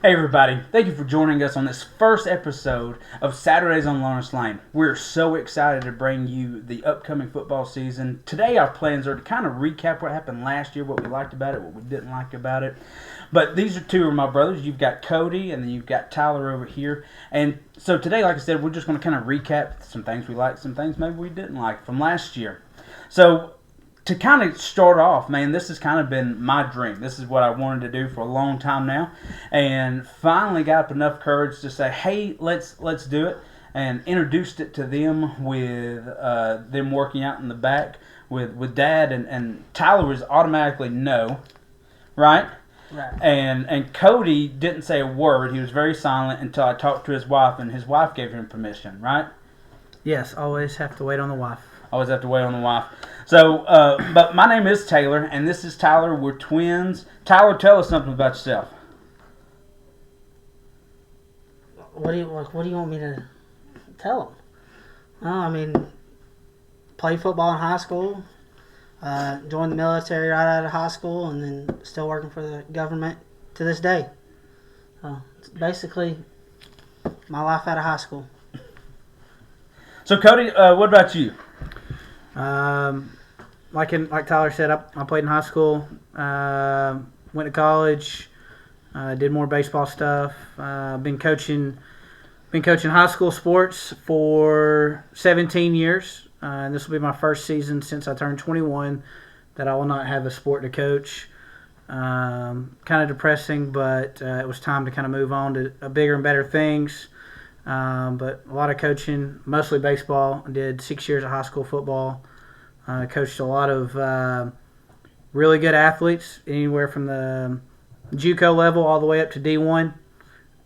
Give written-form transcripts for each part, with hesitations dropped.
Hey everybody, thank you for joining us on this first episode of Saturdays on Lawrence Lane. We're so excited to bring you the upcoming football season. Today our plans are to kind of recap what happened last year, what we liked about it, what we didn't like about it. But these are two of my brothers. You've got Cody and then you've got Tyler over here. And so today, like I said, we're just going to kind of recap some things we liked, some things maybe we didn't like from last year. So to kind of start off, man, this has kind of been my dream. This is what I wanted to do for a long time now, and finally got up enough courage to say, "Hey, let's do it," and introduced it to them with them working out in the back with Dad, and Tyler was automatically no, right? Right. And Cody didn't say a word. He was very silent until I talked to his wife, and his wife gave him permission, right? Yes, always have to wait on the wife. Always have to wait on the wife. So, but my name is Taylor, and this is Tyler. We're twins. Tyler, tell us something about yourself. What do you want me to tell them? Oh, I mean, played football in high school, joined the military right out of high school, and then still working for the government to this day. So it's basically my life out of high school. So, Cody, what about you? Like Tyler said, I played in high school, went to college, did more baseball stuff. Been coaching high school sports for 17 years, and this will be my first season since I turned 21 that I will not have a sport to coach. Kind of depressing, but it was time to kind of move on to bigger and better things. But a lot of coaching, mostly baseball. I did 6 years of high school football. Coached a lot of really good athletes, anywhere from the JUCO level all the way up to D1.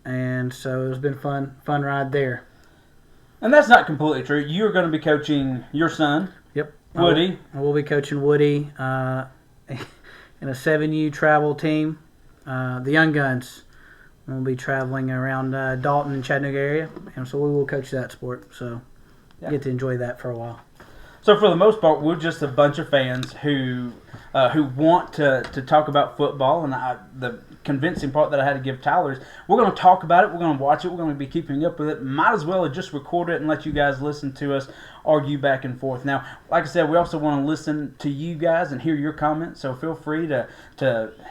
And so it's been fun ride there. And that's not completely true. You're going to be coaching your son, Yep. Woody. I will be coaching Woody in a 7U travel team, the Young Guns. We'll be traveling around Dalton and Chattanooga area, and so we will coach that sport. So get to enjoy that for a while. So for the most part, we're just a bunch of fans who want to talk about football, and the convincing part that I had to give Tyler is we're going to talk about it, we're going to watch it, we're going to be keeping up with it. Might as well have just record it and let you guys listen to us argue back and forth. Now, like I said, we also want to listen to you guys and hear your comments, so feel free to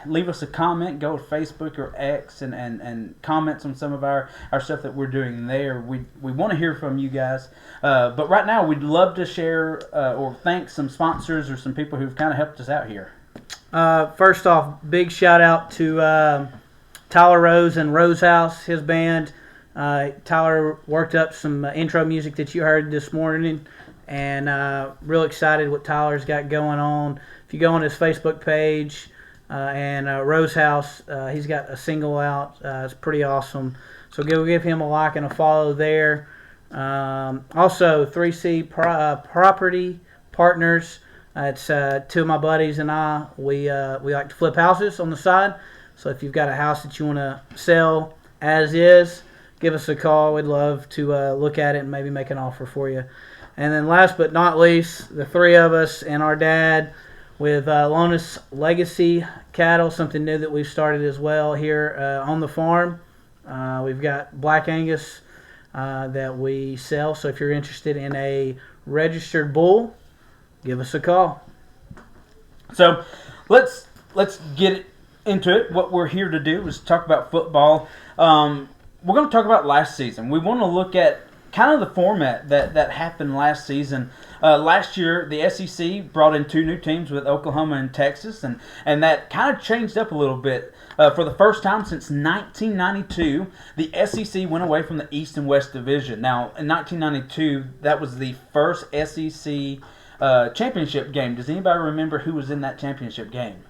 leave us a comment. Go to Facebook or X and comments on some of our stuff that we're doing there. We want to hear from you guys. But right now, we'd love to share or thank some sponsors or some people who've kind of helped us out here. First off, big shout out to Tyler Rose and Rose House, his band. Tyler worked up some intro music that you heard this morning, and real excited what Tyler's got going on. If you go on his Facebook page and Rose House, he's got a single out. It's pretty awesome. So give him a like and a follow there. Also, 3C Property Partners. It's two of my buddies and I. We like to flip houses on the side. So if you've got a house that you want to sell as is, give us a call. We'd love to look at it and maybe make an offer for you. And then last but not least, the three of us and our dad with Lonis Legacy Cattle, something new that we've started as well here on the farm. We've got Black Angus that we sell. So if you're interested in a registered bull, give us a call. So let's get into it. What we're here to do is talk about football. We're going to talk about last season. We want to look at kind of the format that happened last season. Last year, the SEC brought in two new teams with Oklahoma and Texas, and that kind of changed up a little bit. For the first time since 1992, the SEC went away from the East and West Division. Now, in 1992, that was the first SEC championship game. Does anybody remember who was in that championship game?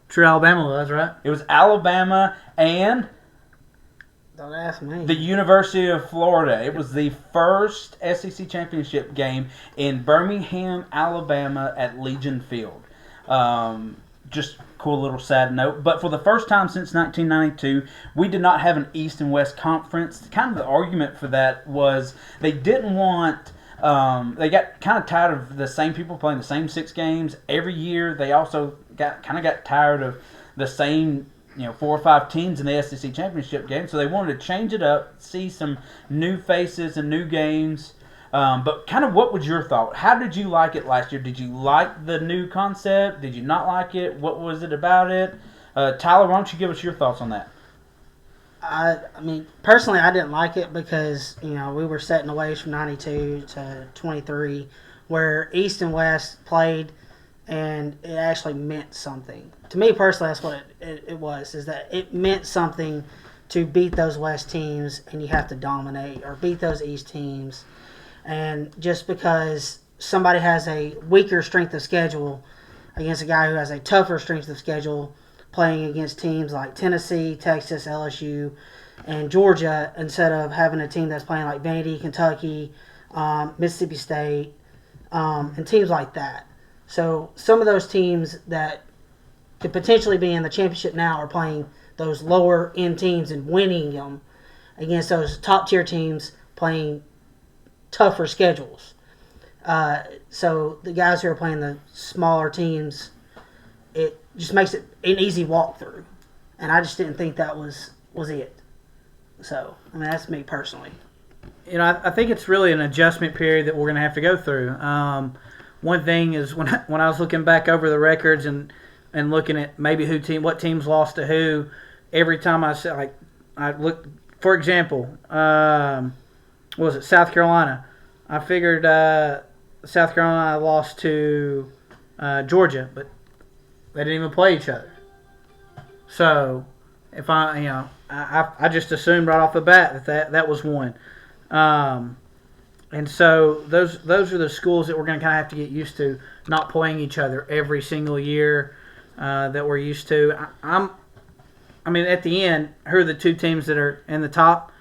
True Alabama was, right? It was Alabama and Don't ask me. the University of Florida. It was the first SEC championship game in Birmingham, Alabama at Legion Field. Just cool little sad note. But for the first time since 1992, we did not have an East and West conference. Kind of the argument for that was they didn't want... they got kind of tired of the same people playing the same 6 games every year. They also got tired of the same 4 or 5 teams in the SEC championship game, so they wanted to change it up, see some new faces and new games. But kind of what was your thought? How did you like it last year? Did you like the new concept? Did you not like it? What was it about it? Tyler, why don't you give us your thoughts on that? I mean, personally, I didn't like it because, we were setting away from 92 to 23, where East and West played, and it actually meant something. To me personally, that's what it was, is that it meant something to beat those West teams, and you have to dominate, or beat those East teams. And just because somebody has a weaker strength of schedule against a guy who has a tougher strength of schedule, playing against teams like Tennessee, Texas, LSU, and Georgia, instead of having a team that's playing like Vandy, Kentucky, Mississippi State, and teams like that. So some of those teams that could potentially be in the championship now are playing those lower end teams and winning them against those top tier teams playing tougher schedules. So the guys who are playing the smaller teams, it just makes it an easy walkthrough. And I just didn't think that was it. So, I mean, that's me personally. I think it's really an adjustment period that we're going to have to go through. One thing is when I was looking back over the records and looking at maybe what teams lost to who, every time I looked, for example, what was it, South Carolina? I figured South Carolina lost to Georgia, but they didn't even play each other. So if I just assumed right off the bat that was one. And so those are the schools that we're going to kind of have to get used to not playing each other every single year that we're used to. I mean, at the end, who are the two teams that are in the top?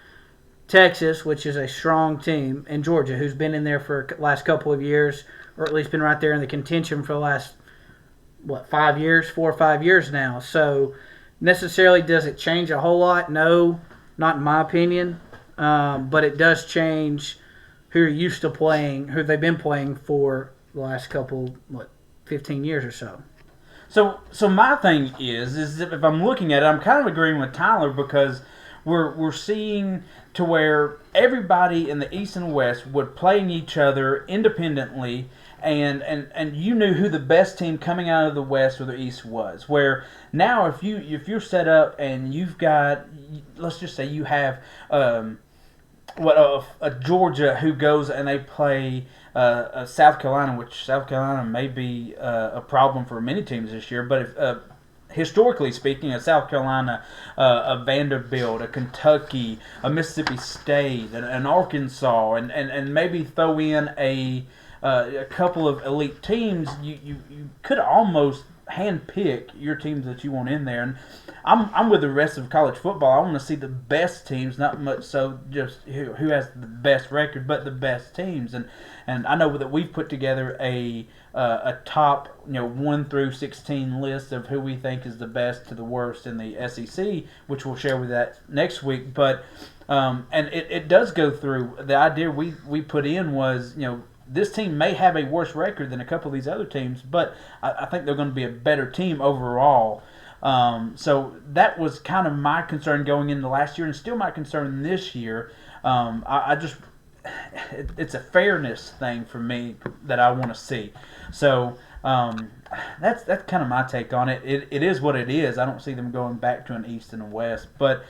Texas, which is a strong team, and Georgia, who's been in there for the last couple of years, or at least been right there in the contention for the last, 4 or 5 years now. So necessarily does it change a whole lot? No, not in my opinion. But it does change who are used to playing, who they've been playing for the last couple, 15 years or so. So my thing is if I'm looking at it, I'm kind of agreeing with Tyler because we're seeing to where everybody in the East and West would playing each other independently, and you knew who the best team coming out of the West or the East was. Where now if you're set up and you've got, let's just say you have a Georgia who goes and they play South Carolina, which South Carolina may be a problem for many teams this year, but if historically speaking, a South Carolina, a Vanderbilt, a Kentucky, a Mississippi State, an Arkansas, and maybe throw in a couple of elite teams, you could almost handpick your teams that you want in there. And I'm with the rest of college football. I want to see the best teams, not much so just who has the best record, but the best teams. And I know that we've put together a top 1 through 16 list of who we think is the best to the worst in the SEC, which we'll share with that next week. But and it does go through. The idea we put in was this team may have a worse record than a couple of these other teams, but I think they're going to be a better team overall. So that was kind of my concern going into last year, and still my concern this year. It's a fairness thing for me that I want to see. So that's kind of my take on it. It is what it is. I don't see them going back to an East and a West, but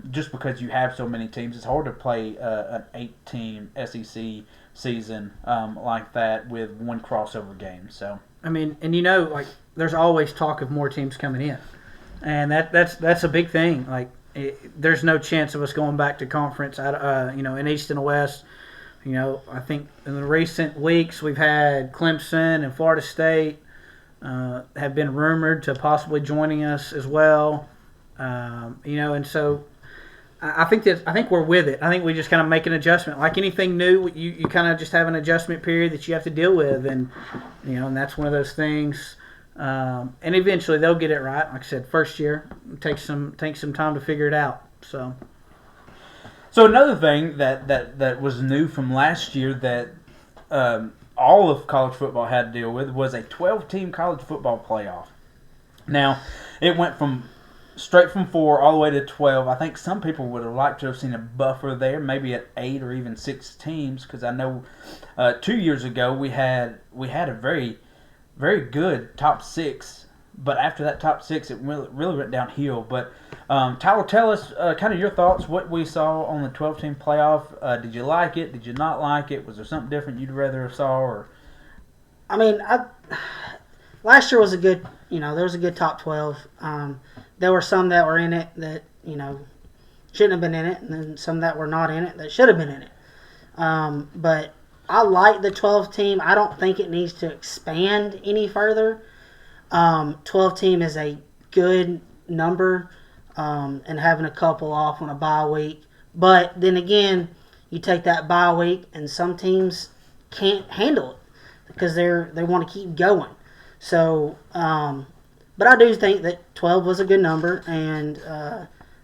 just because you have so many teams, it's hard to play an 8-team SEC season like that with one crossover game. So I mean, and there's always talk of more teams coming in, and that's a big thing. There's no chance of us going back to conference in East and West. I think in the recent weeks we've had Clemson and Florida State have been rumored to possibly joining us as well. And so I think we're with it. I think we just kind of make an adjustment. Like anything new, you kind of just have an adjustment period that you have to deal with, and and that's one of those things. And eventually they'll get it right. Like I said, first year takes some time to figure it out. So another thing that was new from last year that all of college football had to deal with was a 12-team college football playoff. Now, it went from straight from 4 all the way to 12. I think some people would have liked to have seen a buffer there, maybe at 8 or even 6 teams, because I know 2 years ago we had a very, very good top 6. But after that top 6, it really went downhill. But Tyler, tell us kind of your thoughts, what we saw on the 12-team playoff. Did you like it? Did you not like it? Was there something different you'd rather have saw? Or I mean, last year was a good, there was a good top 12. There were some that were in it that, shouldn't have been in it, and then some that were not in it that should have been in it. But I like the 12 team. I don't think it needs to expand any further. 12 team is a good number, and having a couple off on a bye week. But then again, you take that bye week, and some teams can't handle it because they want to keep going. So, but I do think that 12 was a good number, and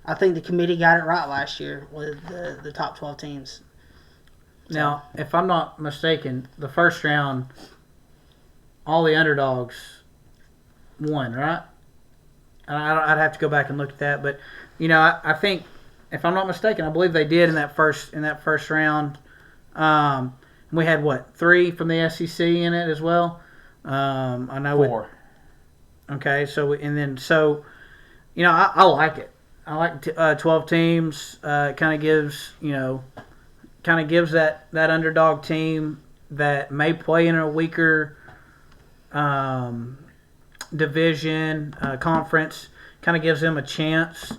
I think the committee got it right last year with the top 12 teams. So. Now, if I'm not mistaken, the first round, all the underdogs won, right? I'd have to go back and look at that, but I think, if I'm not mistaken, I believe they did in that first round. We had 3 from the SEC in it as well. I know 4. Okay, so I like it. I like 12 teams. It kind of gives that underdog team that may play in a weaker division, conference, kind of gives them a chance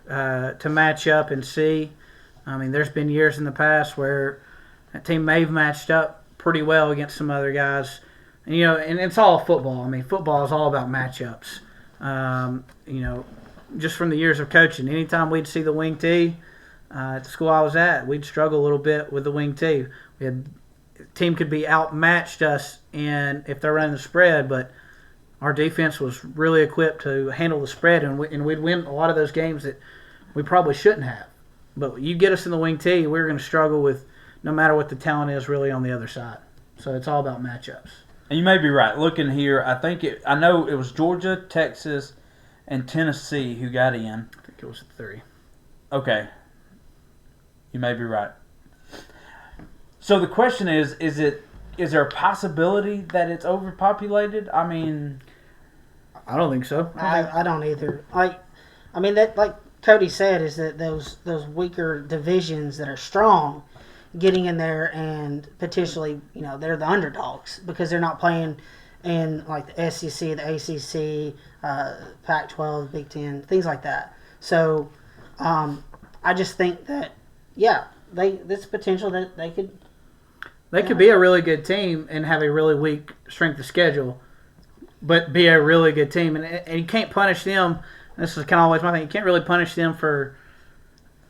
to match up and see. I mean, there's been years in the past where that team may have matched up pretty well against some other guys. And, and it's all football. I mean, football is all about matchups. Just from the years of coaching, anytime we'd see the wing tee at the school I was at, we'd struggle a little bit with the wing tee. The team could be outmatched us if they're running the spread, but our defense was really equipped to handle the spread, and we'd win a lot of those games that we probably shouldn't have. But you get us in the wing tee, we're going to struggle with no matter what the talent is really on the other side. So it's all about matchups. And you may be right. Looking here, I know it was Georgia, Texas, and Tennessee who got in. I think it was 3. Okay. You may be right. So the question is there a possibility that it's overpopulated? I mean, I don't think so. I don't either. That, like Cody said, is that those weaker divisions that are strong, getting in there and potentially, they're the underdogs because they're not playing in like the SEC, the ACC, Pac-12, Big Ten, things like that. So, I just think that, there's potential that they could. They could be a really good team and have a really weak strength of schedule, but be a really good team. And you can't punish them. This is kind of always my thing. You can't really punish them for,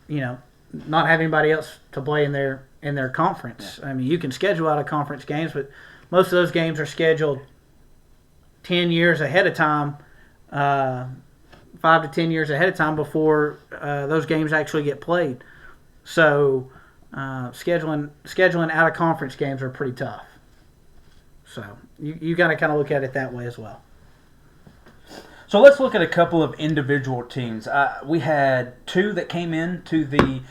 not having anybody else to play in their conference. Yeah. I mean, you can schedule out of conference games, but most of those games are scheduled 10 years ahead of time, 5 to 10 years ahead of time before those games actually get played. So scheduling out of conference games are pretty tough. So you got to kind of look at it that way as well. So let's look at a couple of individual teams. We had 2 that came into the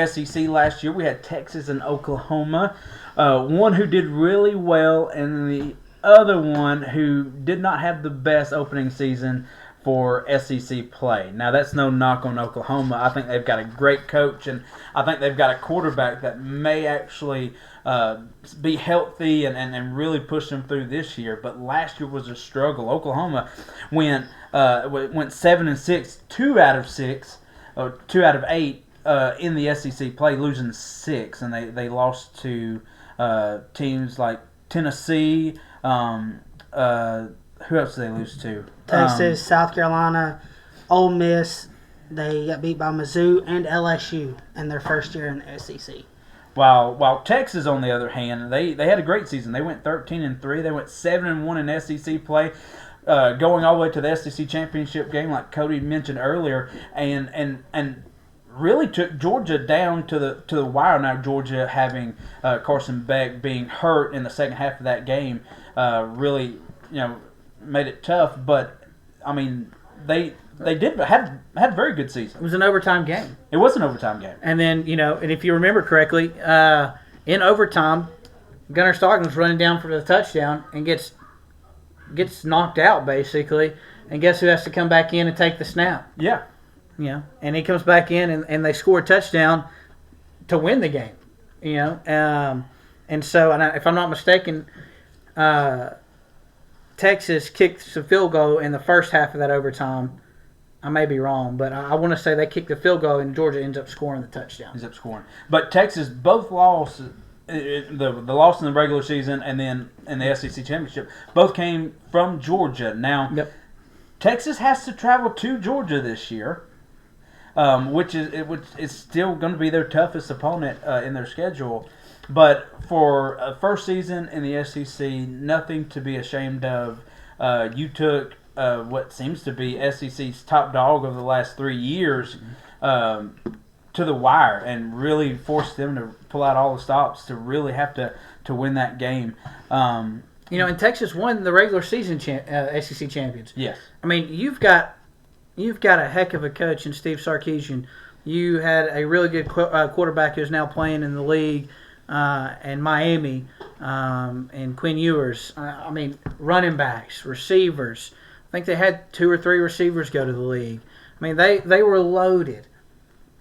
SEC last year. We had Texas and Oklahoma. One who did really well, and the other one who did not have the best opening season for SEC play. Now, that's no knock on Oklahoma. I think they've got a great coach, and I think they've got a quarterback that may actually be healthy and really push them through this year. But last year was a struggle. Oklahoma went 7-6, 2 out of 6, or 2 out of 8 in the SEC play, losing 6, and they lost to teams like Tennessee. Who else did they lose to? Texas, South Carolina, Ole Miss. They got beat by Mizzou and LSU in their first year in the SEC. While Texas, on the other hand, they had a great season. They went 13-3. They went 7-1 in SEC play, going all the way to the SEC championship game, like Cody mentioned earlier, and really took Georgia down to the wire. Now Georgia having Carson Beck being hurt in the second half of that game really made it tough. But I mean, They did, but had a very good season. It was an overtime game. It was an overtime game. And then, and if you remember correctly, in overtime, Gunnar Stockton's running down for the touchdown and gets knocked out, basically. And guess who has to come back in and take the snap? Yeah. And he comes back in, and they score a touchdown to win the game. And so, if I'm not mistaken, Texas kicked the field goal in the first half of that overtime. I may be wrong, but I want to say they kicked the field goal and Georgia ends up scoring the touchdown. Ends up scoring. But Texas both lost, the loss in the regular season and then in the SEC championship, both came from Georgia. Now, Texas has to travel to Georgia this year, which is still going to be their toughest opponent in their schedule. But for a first season in the SEC, nothing to be ashamed of. You took what seems to be SEC's top dog of the last 3 years to the wire and really forced them to pull out all the stops to really have to win that game. And Texas won the regular season SEC champions. Yes. I mean, you've got a heck of a coach in Steve Sarkisian. You had a really good quarterback who's now playing in the league in Miami, and Quinn Ewers. I mean, running backs, receivers. I think they had 2 or 3 receivers go to the league. I mean, they were loaded,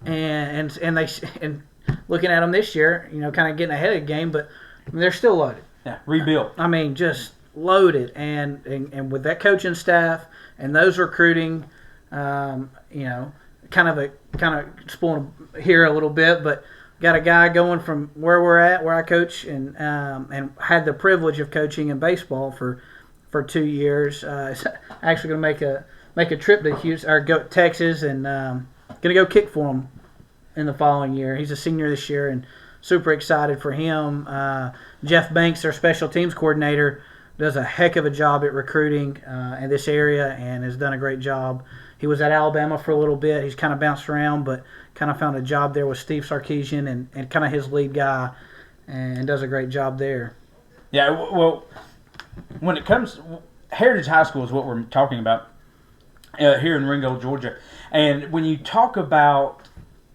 and looking at them this year, kind of getting ahead of the game, but they're still loaded. Yeah, rebuilt. I mean, just loaded, and with that coaching staff and those recruiting, kind of spoiling here a little bit, but got a guy going from where we're at, where I coach, and had the privilege of coaching in baseball for 2 years. Actually going to make a trip to Houston or go to Texas, and going to go kick for him in the following year. He's a senior this year, and super excited for him. Jeff Banks, our special teams coordinator, does a heck of a job at recruiting in this area and has done a great job. He was at Alabama for a little bit. He's kind of bounced around, but kind of found a job there with Steve Sarkisian and kind of his lead guy, and does a great job there. Yeah, well, when it comes, Heritage High School is what we're talking about here in Ringgold, Georgia. And when you talk about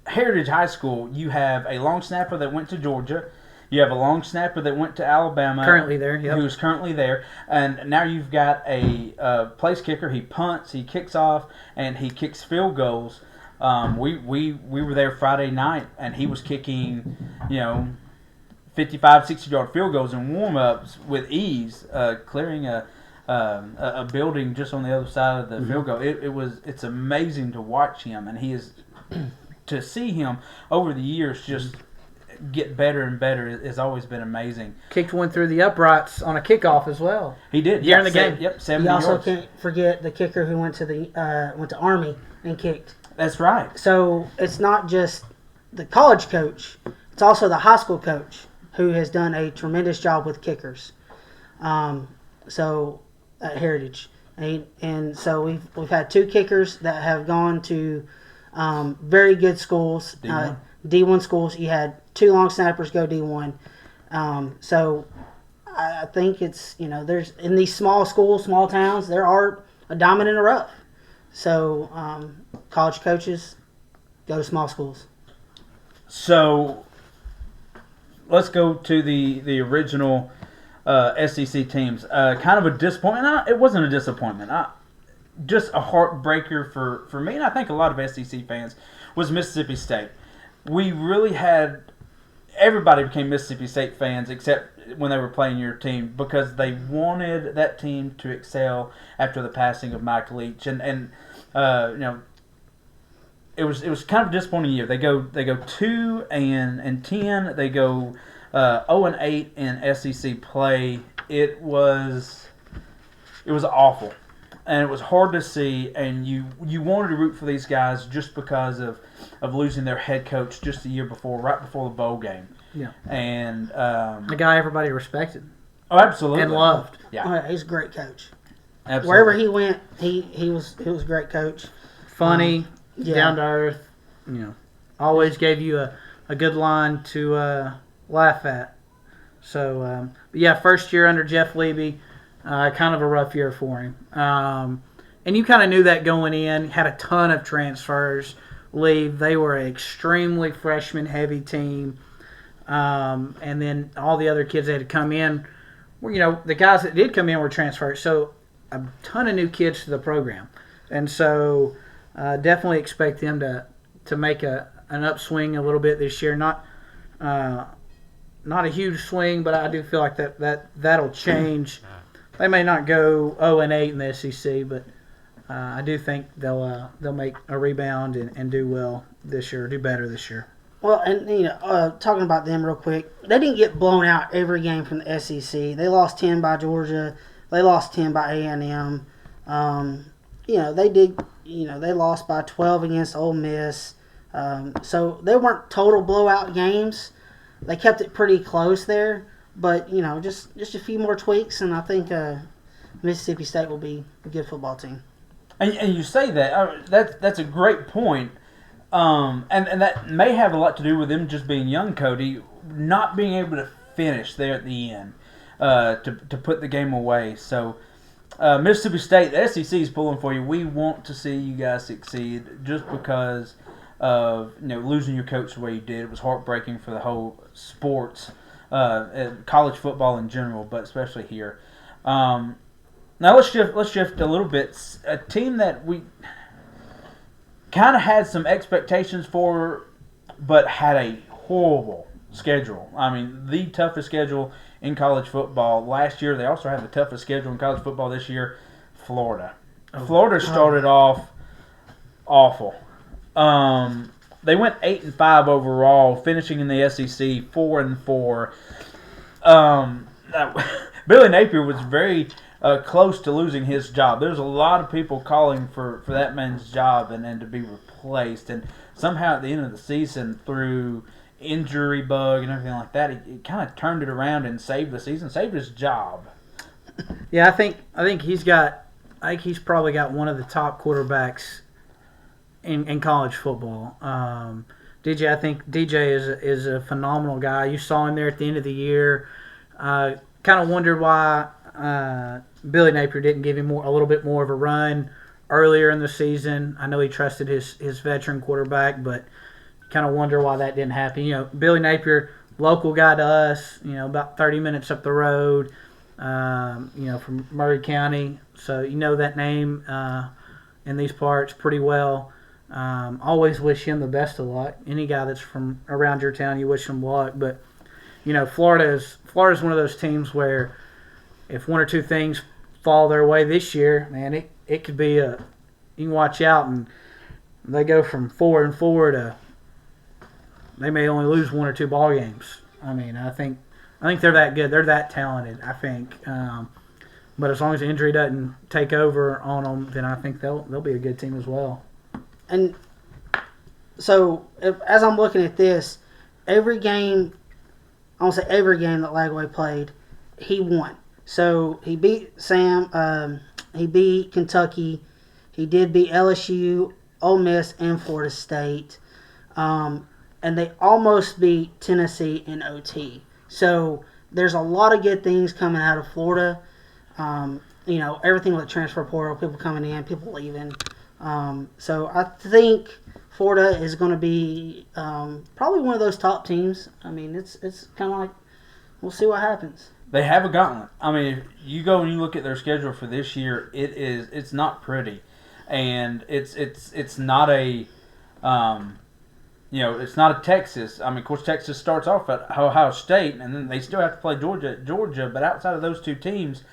Heritage High School, you have a long snapper that went to Georgia. You have a long snapper that went to Alabama. Currently there, yep. Who's currently there. And now you've got a place kicker. He punts, he kicks off, and he kicks field goals. We were there Friday night, and he was kicking, 55, 60-yard field goals in warm-ups with ease, clearing a building just on the other side of the field goal. It's amazing to watch him, and he is to see him over the years just get better and better has always been amazing. Kicked one through the uprights on a kickoff as well. He did. During the game. Yep, 70 You also yards. can't forget the kicker who went to Army and kicked. That's right. So it's not just the college coach; it's also the high school coach who has done a tremendous job with kickers. So at Heritage, and so we've had 2 kickers that have gone to very good schools, D1 schools. You had 2 long snappers go D1. So I think it's there's in these small schools, small towns, there are a diamond in the rough. So college coaches go to small schools. So let's go to the original SEC teams. Kind of a disappointment. It wasn't a disappointment. Just a heartbreaker for me, and I think a lot of SEC fans, was Mississippi State. We really had everybody became Mississippi State fans except when they were playing your team because they wanted that team to excel after the passing of Mike Leach, and it was kind of a disappointing year. They go 2-10. They go 0-8 in SEC play. It was awful, and it was hard to see. And you wanted to root for these guys just because of losing their head coach just the year before, right before the bowl game. Yeah, and the guy everybody respected. Oh, absolutely, and loved. Yeah, He's a great coach. Absolutely. Wherever he went, he was a great coach. Funny, Yeah. down to earth. Always gave you a good line to laugh at. So, but yeah, first year under Jeff Levy, kind of a rough year for him. and you kind of knew that going in. Had a ton of transfers leave. They were an extremely freshman-heavy team. And then all the other kids that had come in, were, the guys that did come in were transferred. So a ton of new kids to the program. And so definitely expect them to make an upswing a little bit this year. Not a huge swing, but I do feel like that'll change. They may not go 0-8 in the SEC, but I do think they'll make a rebound and do well this year, do better this year. Well, and talking about them real quick, they didn't get blown out every game from the SEC. They lost 10 by Georgia. They lost 10 by A&M. They did. They lost by 12 against Ole Miss. So they weren't total blowout games. They kept it pretty close there. But just a few more tweaks, and I think Mississippi State will be a good football team. And you say that that's a great point. And that may have a lot to do with them just being young, Cody, not being able to finish there at the end to put the game away. So Mississippi State, the SEC is pulling for you. We want to see you guys succeed just because of losing your coach the way you did. It was heartbreaking for the whole sports, college football in general, but especially here. Now let's shift a little bit. A team that we kind of had some expectations for, but had a horrible schedule. I mean, the toughest schedule in college football. Last year, they also had the toughest schedule in college football this year, Florida. Florida started off awful. They went 8-5 overall, finishing in the SEC 4-4. Billy Napier was very close to losing his job. There's a lot of people calling for that man's job and to be replaced. And somehow at the end of the season, through injury bug and everything like that, he kind of turned it around and saved the season, saved his job. Yeah, I think he's probably got one of the top quarterbacks in college football. DJ, I think DJ is a phenomenal guy. You saw him there at the end of the year. Kind of wondered why Billy Napier didn't give him a little bit more of a run earlier in the season. I know he trusted his veteran quarterback, but kind of wonder why that didn't happen. Billy Napier, local guy to us, about 30 minutes up the road, from Murray County. So that name in these parts pretty well. Always wish him the best of luck. Any guy that's from around your town, you wish him luck. But, Florida's one of those teams where if one or two things fall their way this year, man, it could be you can watch out, and they go from 4-4 to they may only lose one or two ball games. I mean, I think they're that good. They're that talented, I think. But as long as the injury doesn't take over on them, then I think they'll be a good team as well. And so, as I'm looking at this, every game that Lagway played, he won. So he beat he beat Kentucky, he did beat LSU, Ole Miss, and Florida State, and they almost beat Tennessee in OT. So there's a lot of good things coming out of Florida. Everything with the transfer portal, people coming in, people leaving. So I think Florida is going to be probably one of those top teams. I mean, it's kind of like we'll see what happens. They have a gauntlet. I mean, if you go and you look at their schedule for this year, it's not pretty, and it's not a it's not a Texas. I mean, of course, Texas starts off at Ohio State, and then they still have to play Georgia. But outside of those two teams,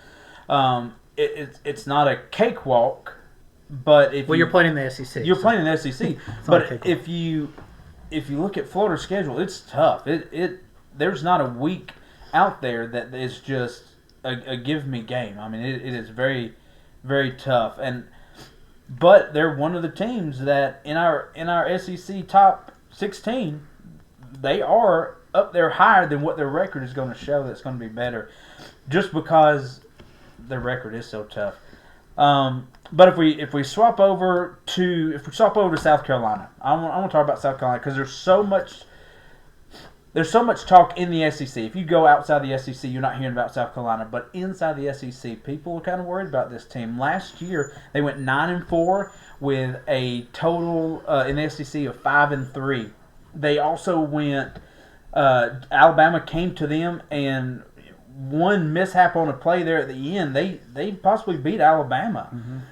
it's not a cakewalk. But you're playing in the SEC. You're playing in the SEC. But if you look at Florida's schedule, it's tough. There's not a week out there that is just a give me game. I mean, it is very, very tough. But they're one of the teams that in our SEC top 16, they are up there higher than what their record is going to show. That's going to be better, just because their record is so tough. But if we swap over to South Carolina, I want to talk about South Carolina because there's so much there's so much talk in the SEC. If you go outside the SEC, you're not hearing about South Carolina. But inside the SEC, people are kind of worried about this team. Last year, they went 9-4 with a total in the SEC of 5-3. They also went. Alabama came to them, and one mishap on a play there at the end, they possibly beat Alabama.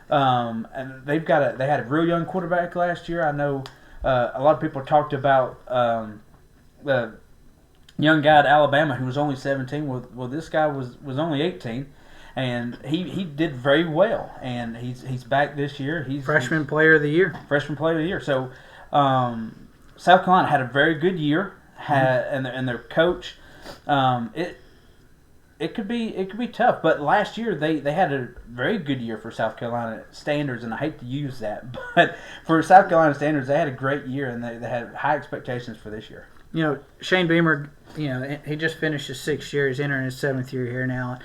And they had a real young quarterback last year. I know a lot of people talked about the young guy at Alabama who was only 17. Well, this guy was only 18, and he did very well. And he's back this year. He's Freshman Player of the Year. Freshman Player of the Year. So South Carolina had a very good year. And their coach, it could be tough. But last year they had a very good year for South Carolina standards, and I hate to use that, but for South Carolina standards, they had a great year, and they had high expectations for this year. You know, Shane Beamer, he just finished his 6th year. He's entering his 7th year here now.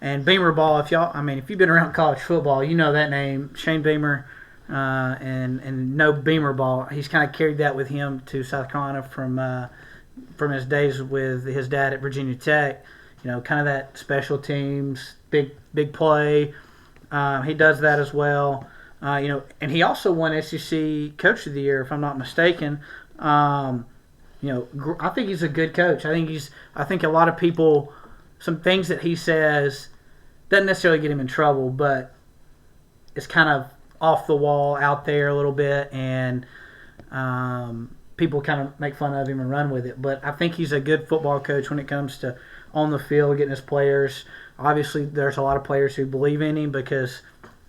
And Beamer ball, if you've been around college football, you know that name, Shane Beamer, and no Beamer ball. He's kind of carried that with him to South Carolina from his days with his dad at Virginia Tech. Kind of that special teams, big play. He does that as well. And he also won SEC Coach of the Year, if I'm not mistaken. I think he's a good coach. I think a lot of people, some things that he says doesn't necessarily get him in trouble, but it's kind of off the wall out there a little bit, and people kind of make fun of him and run with it. But I think he's a good football coach when it comes to on the field, getting his players. Obviously, there's a lot of players who believe in him because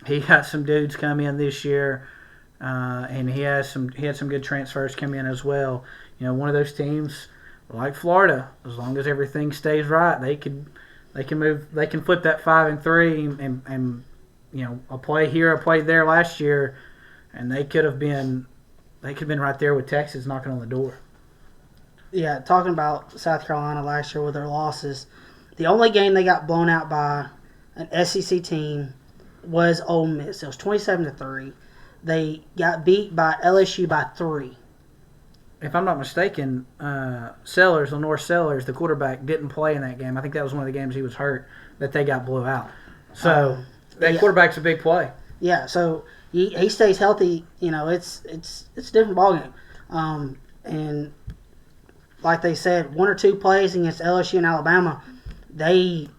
he got some dudes come in this year, and he had some good transfers come in as well. One of those teams like Florida, as long as everything stays right, they can flip that 5-3 and a play here, a play there last year, and they could have been right there with Texas knocking on the door. Yeah, talking about South Carolina last year with their losses, the only game they got blown out by an SEC team was Ole Miss. It was 27-3. They got beat by LSU by 3. If I'm not mistaken, Lenore Sellers, the quarterback, didn't play in that game. I think that was one of the games he was hurt that they got blew out. So that quarterback's a big play. Yeah, so he stays healthy. It's a different ballgame. And like they said, 1 or 2 plays against LSU and Alabama, it's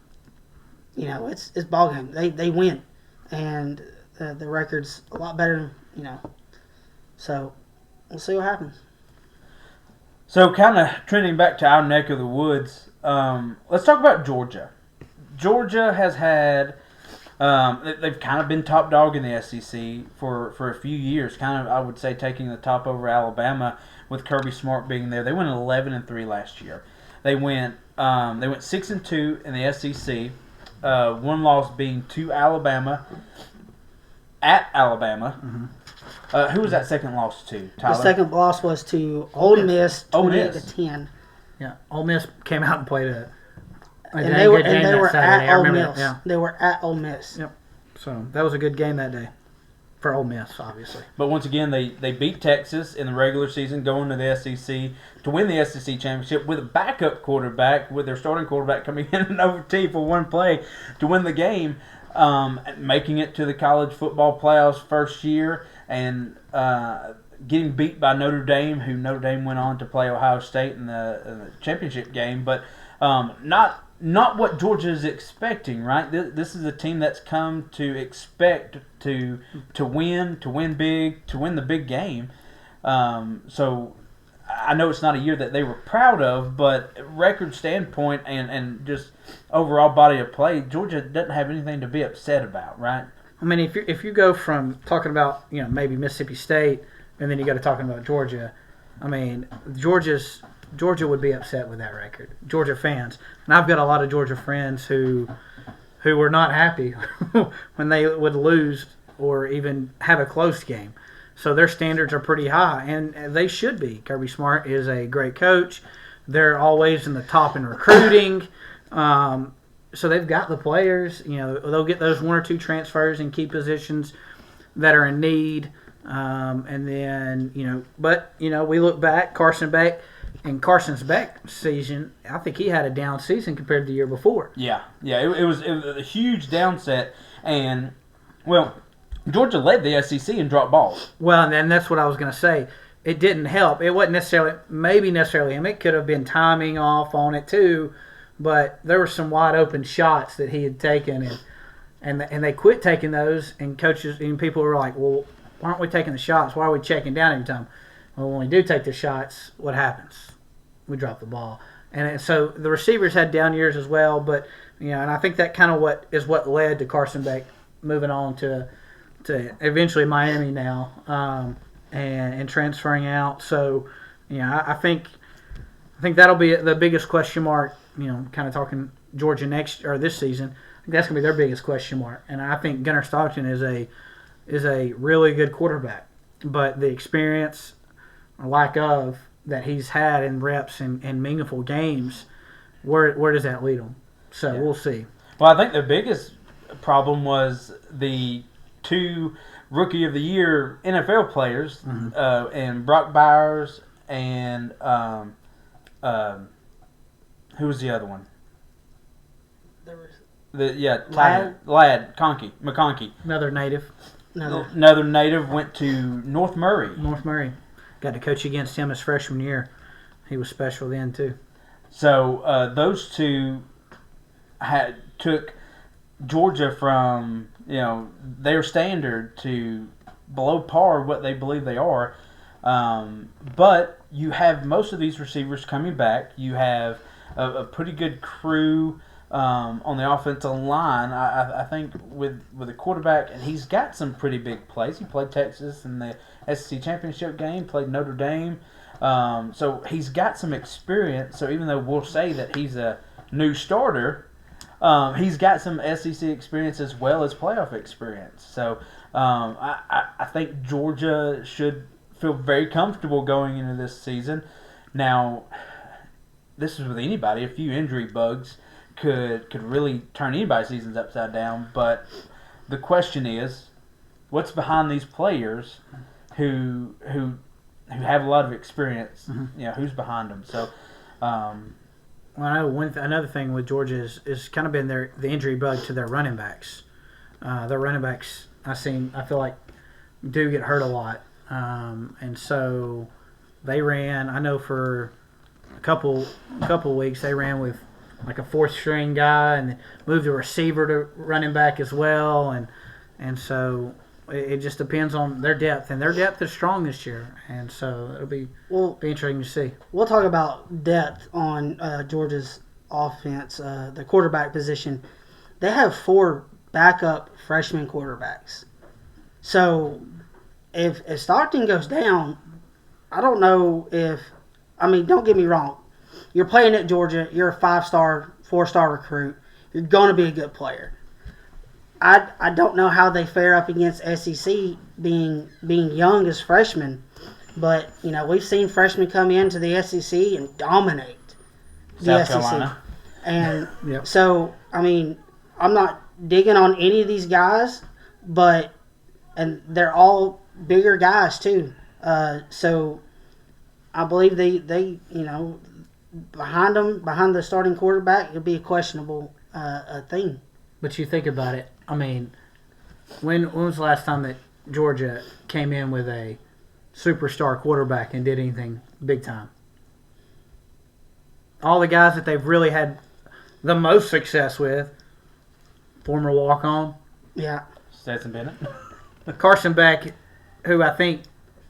ballgame. They win, and the record's a lot better. So we'll see what happens. So kind of trending back to our neck of the woods, let's talk about Georgia. Georgia has had they've kind of been top dog in the SEC for a few years. Kind of, I would say, taking the top over Alabama with Kirby Smart being there. They went 11-3 last year. They went 6-2 in the SEC. One loss being to Alabama at Alabama. Mm-hmm. Who was that second loss to, Tyler? The second loss was to Ole Miss, 28-10. Yeah, Ole Miss came out and played a they were at Ole Miss. Yeah. They were at Ole Miss. Yep. So that was a good game that day for Ole Miss, obviously. But once again, they beat Texas in the regular season, going to the SEC to win the SEC championship with a backup quarterback, with their starting quarterback coming in and OT for one play to win the game, making it to the college football playoffs first year, and getting beat by Notre Dame, who Notre Dame went on to play Ohio State in the championship game, but not what Georgia is expecting, right? This is a team that's come to expect to win big, to win the big game. So I know it's not a year that they were proud of, but record standpoint and just overall body of play, Georgia doesn't have anything to be upset about, right? I mean, if you go from talking about maybe Mississippi State and then you go to talking about Georgia, I mean Georgia would be upset with that record. Georgia fans, and I've got a lot of Georgia friends who were not happy when they would lose or even have a close game. So their standards are pretty high, and they should be. Kirby Smart is a great coach. They're always in the top in recruiting. So they've got the players. They'll get those 1 or 2 transfers in key positions that are in need. And then, but we look back, Carson Beck in Carson Beck's season, I think he had a down season compared to the year before. Yeah. It was a huge downset, and well, Georgia led the SEC in drop balls. Well, and that's what I was going to say. It didn't help. It wasn't necessarily him. It could have been timing off on it too, but there were some wide open shots that he had taken, and they quit taking those. And coaches and people were like, "Well, why aren't we taking the shots? Why are we checking down every time?" Well, when we do take the shots, what happens? We drop the ball. And so the receivers had down years as well, but and I think that kind of what led to Carson Beck moving on to eventually Miami now, and transferring out. So, I think that'll be the biggest question mark. Kind of talking Georgia this season. I think that's gonna be their biggest question mark. And I think Gunnar Stockton is a really good quarterback, but the experience or lack of that he's had in reps and meaningful games, where does that lead him? So we'll see. Well, I think the biggest problem was the 2 Rookie of the Year NFL players, and Brock Bowers and who was the other one? There was Ladd McConkey. Another native. Another native went to North Murray. North Murray. Got to coach against him his freshman year. He was special then too. So those two took Georgia from their standard to below par what they believe they are. But you have most of these receivers coming back. You have a pretty good crew on the offensive line. I think with a quarterback, and he's got some pretty big plays. He played Texas in the SEC championship game, played Notre Dame. So he's got some experience. So even though we'll say that he's a new starter, he's got some SEC experience as well as playoff experience. So I think Georgia should feel very comfortable going into this season. Now, this is with anybody. A few injury bugs could really turn anybody's seasons upside down. But the question is, what's behind these players who have a lot of experience? Who's behind them? So, well, I know another thing with Georgia is kind of been the injury bug to their running backs. Their running backs, I feel like do get hurt a lot, and so they ran. I know for a couple weeks they ran with like a 4th string guy, and then moved a receiver to running back as well, and so it just depends on their depth, and their depth is strong this year, and so it'll be interesting to see. We'll talk about depth on Georgia's offense, the quarterback position. They have 4 backup freshman quarterbacks. So if Stockton goes down, I don't know don't get me wrong. You're playing at Georgia. You're a 5-star, 4-star recruit. You're going to be a good player. I don't know how they fare up against SEC being young as freshmen, but we've seen freshmen come into the SEC and dominate the South SEC. Carolina. And so I'm not digging on any of these guys, and they're all bigger guys too. So I believe they behind the starting quarterback, it'll be a questionable thing. But you think about it. When was the last time that Georgia came in with a superstar quarterback and did anything big time? All the guys that they've really had the most success with, former walk-on. Yeah. Stetson Bennett. Carson Beck, who I think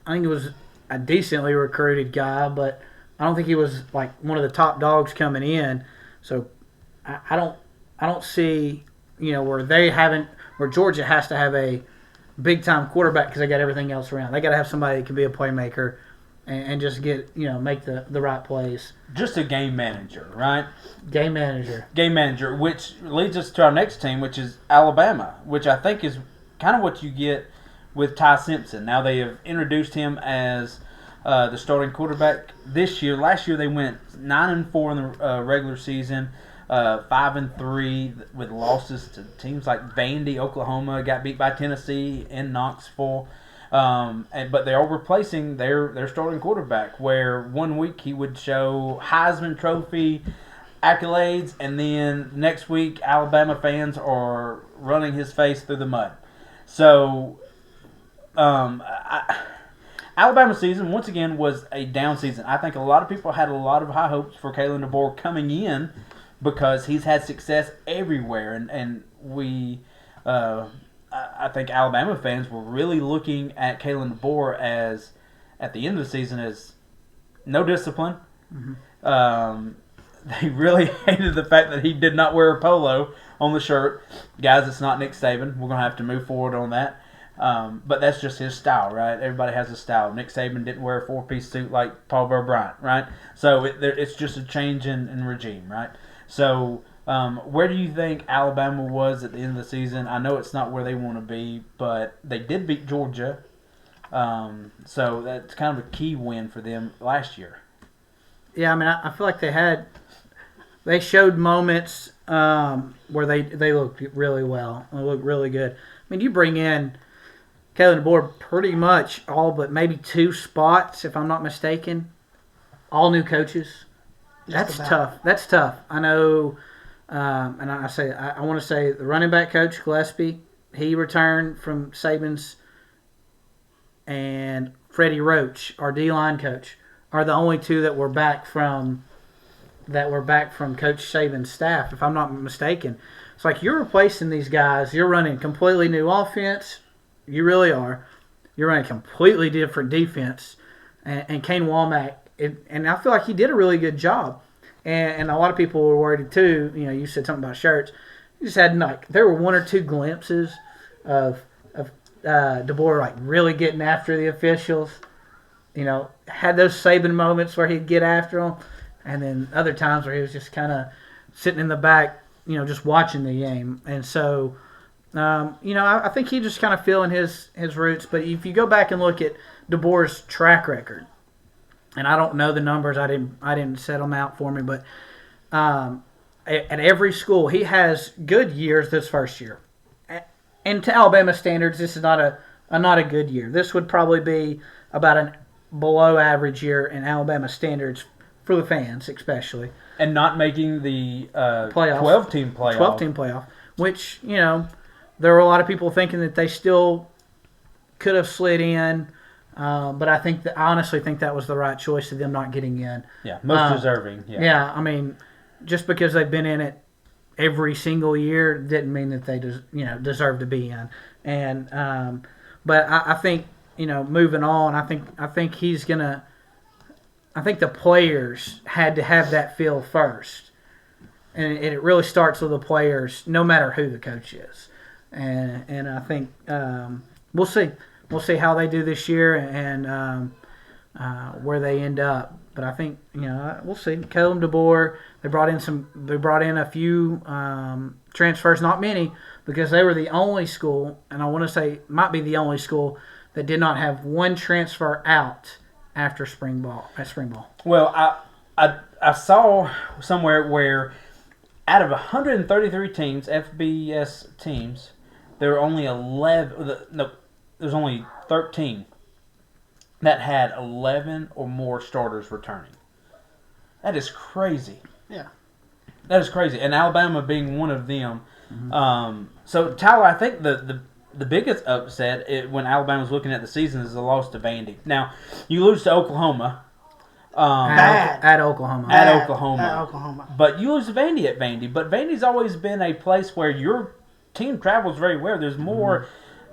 it was a decently recruited guy, but I don't think he was like one of the top dogs coming in. So I don't see where Georgia has to have a big time quarterback because they got everything else around. They got to have somebody that can be a playmaker and just make the right plays. Just a game manager, right? Game manager, which leads us to our next team, which is Alabama, which I think is kind of what you get with Ty Simpson. Now they have introduced him as the starting quarterback this year. Last year they went 9-4 in the regular season, 5-3 with losses to teams like Vandy, Oklahoma, got beat by Tennessee in Knoxville. But they are replacing their starting quarterback, where 1 week he would show Heisman Trophy accolades, and then next week Alabama fans are running his face through the mud. So, Alabama season once again was a down season. I think a lot of people had a lot of high hopes for Kalen DeBoer coming in because he's had success everywhere, and we. I think Alabama fans were really looking at Kalen DeBoer as, at the end of the season, as no discipline. Mm-hmm. They really hated the fact that he did not wear a polo on the shirt. Guys, it's not Nick Saban. We're going to have to move forward on that. But that's just his style, right? Everybody has a style. Nick Saban didn't wear a four-piece suit like Paul Bear Bryant, right? So it's just a change in regime, right? So where do you think Alabama was at the end of the season? I know it's not where they want to be, but they did beat Georgia. So that's kind of a key win for them last year. Yeah, I mean, I feel like they showed moments where they looked really well. They looked really good. I mean, you bring in Kalen DeBoer pretty much all but maybe 2 spots, if I'm not mistaken. All new coaches. That's tough. That's tough. I know, and I want to say the running back coach, Gillespie, he returned from Saban's, and Freddie Roach, our D-line coach, are the only 2 that were back from Coach Saban's staff, if I'm not mistaken. It's like you're replacing these guys. You're running completely new offense. You really are. You're running completely different defense. And Kane Womack, and I feel like he did a really good job. And a lot of people were worried too. You know, you said something about shirts. You just had there were 1 or 2 glimpses of DeBoer like really getting after the officials. You know, had those Saban moments where he'd get after them, and then other times where he was just kind of sitting in the back, you know, just watching the game. And so, you know, I think he just kind of feeling his roots. But if you go back and look at DeBoer's track record, and I don't know the numbers, I didn't set them out for me, but at every school he has good years this first year. And to Alabama standards, this is not a good year. This would probably be about an below average year in Alabama standards for the fans, especially. And not making the playoff. 12-team playoff. 12-team playoff, which, you know, there were a lot of people thinking that they still could have slid in, but I honestly think that was the right choice of them not getting in. Yeah, most deserving. Yeah, I mean, just because they've been in it every single year didn't mean that they deserve to be in. And but I think, you know, moving on, I think he's gonna. I think the players had to have that feel first, and it really starts with the players, no matter who the coach is. And I think we'll see how they do this year and where they end up. But I think, you know, we'll see. Kalen DeBoer, they brought in a few transfers, not many, because they were the only school, and I want to say might be the only school that did not have 1 transfer out after spring ball. Well, I saw somewhere where out of 133 teams, FBS teams, there were only 13 that had 11 or more starters returning. That is crazy. Yeah. That is crazy. And Alabama being one of them. Mm-hmm. So, Tyler, I think the biggest upset when Alabama's looking at the season is the loss to Vandy. Now, you lose to Oklahoma. At Oklahoma. At Oklahoma. At Oklahoma. But you lose to Vandy at Vandy. But Vandy's always been a place where your team travels very well. There's more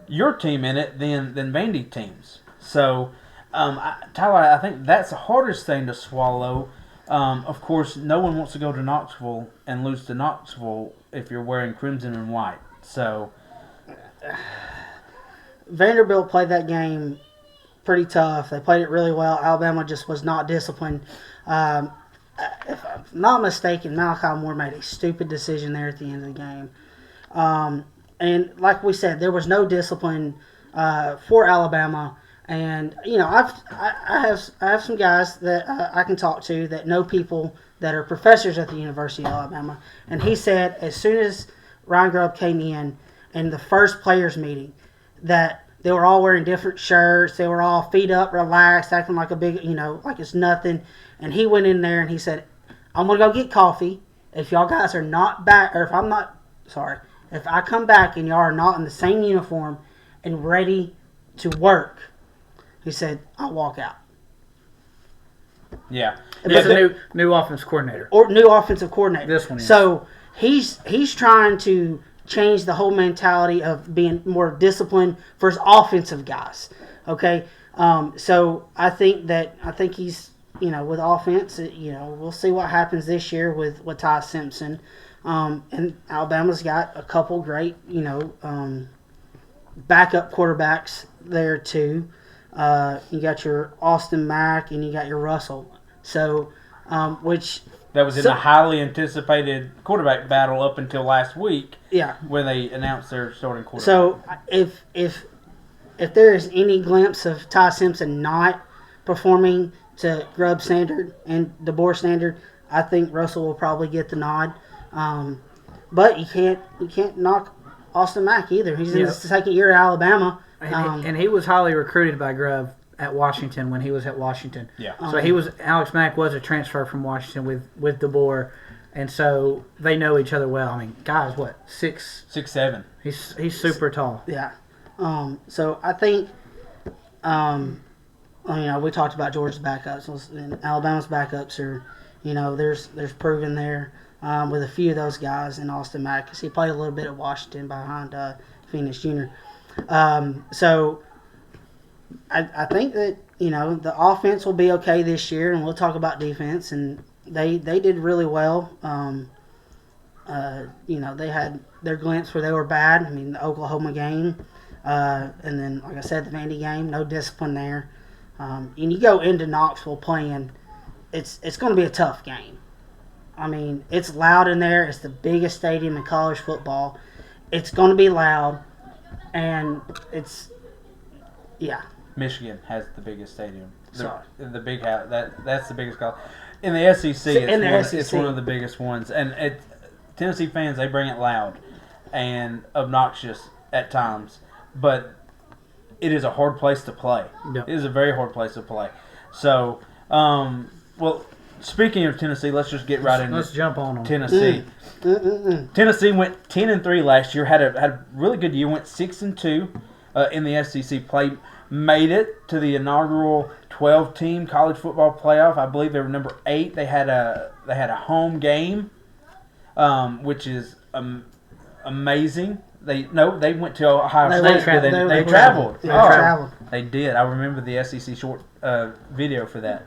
your team in it than Vandy teams. So, Tyler, I think that's the hardest thing to swallow. Of course, no one wants to go to Knoxville and lose to Knoxville if you're wearing crimson and white. So, Vanderbilt played that game pretty tough. They played it really well. Alabama just was not disciplined. If I'm not mistaken, Malachi Moore made a stupid decision there at the end of the game. And like we said, there was no discipline for Alabama. And you know, I have some guys that I can talk to that know people that are professors at the University of Alabama, and he said as soon as Ryan Grubb came in the first players meeting that They were all wearing different shirts. They were all feet up, relaxed, acting like a big, like it's nothing. And he went in there and he said, I'm going to go get coffee. If y'all guys are not back, or if I come back and y'all are not in the same uniform and ready to work, he said, I'll walk out. Yeah. It's a new offense coordinator. Or new offensive coordinator. This one is. So he's trying to change the whole mentality of being more disciplined for his offensive guys. Okay? So I think he's, with offense, we'll see what happens this year with Ty Simpson. And Alabama's got a couple great, backup quarterbacks there too. You got your Austin Mack and you got your Russell. So, which that was in the highly anticipated quarterback battle up until last week. Yeah, when they announced their starting quarterback. So if there is any glimpse of Ty Simpson not performing to Grubb standard and DeBoer standard, I think Russell will probably get the nod. But you can't knock Austin Mack either. He's in his second year at Alabama. And he was highly recruited by Grubb at Washington when he was at Washington. Yeah. So Alex Mack was a transfer from Washington with DeBoer, and so they know each other well. I mean, guys, what 6'7"? He's super tall. Yeah. So I think, we talked about Georgia's backups and Alabama's backups are, there's proven there with a few of those guys in Austin Mack because he played a little bit at Washington behind Phoenix Jr. So I think that the offense will be okay this year, and we'll talk about defense. And they did really well. They had their glints where they were bad. I mean, the Oklahoma game, and then like I said, the Vandy game. No discipline there. And you go into Knoxville playing, it's going to be a tough game. I mean, it's loud in there. It's the biggest stadium in college football. It's going to be loud, and Michigan has the biggest stadium. Sorry. The big house. That's the biggest college. In the SEC, it's one of the biggest ones. And Tennessee fans, they bring it loud and obnoxious at times, but it is a hard place to play. Yep. It is a very hard place to play. So, speaking of Tennessee, let's just get right into Let's jump on them. Tennessee. Tennessee went 10-3 last year. Had a really good year. Went 6-2 in the SEC play. Made it to the inaugural 12-team college football playoff. I believe they were number 8. They had a home game, which is amazing. They went to Ohio State. They traveled. They traveled. They did. I remember the SEC short video for that.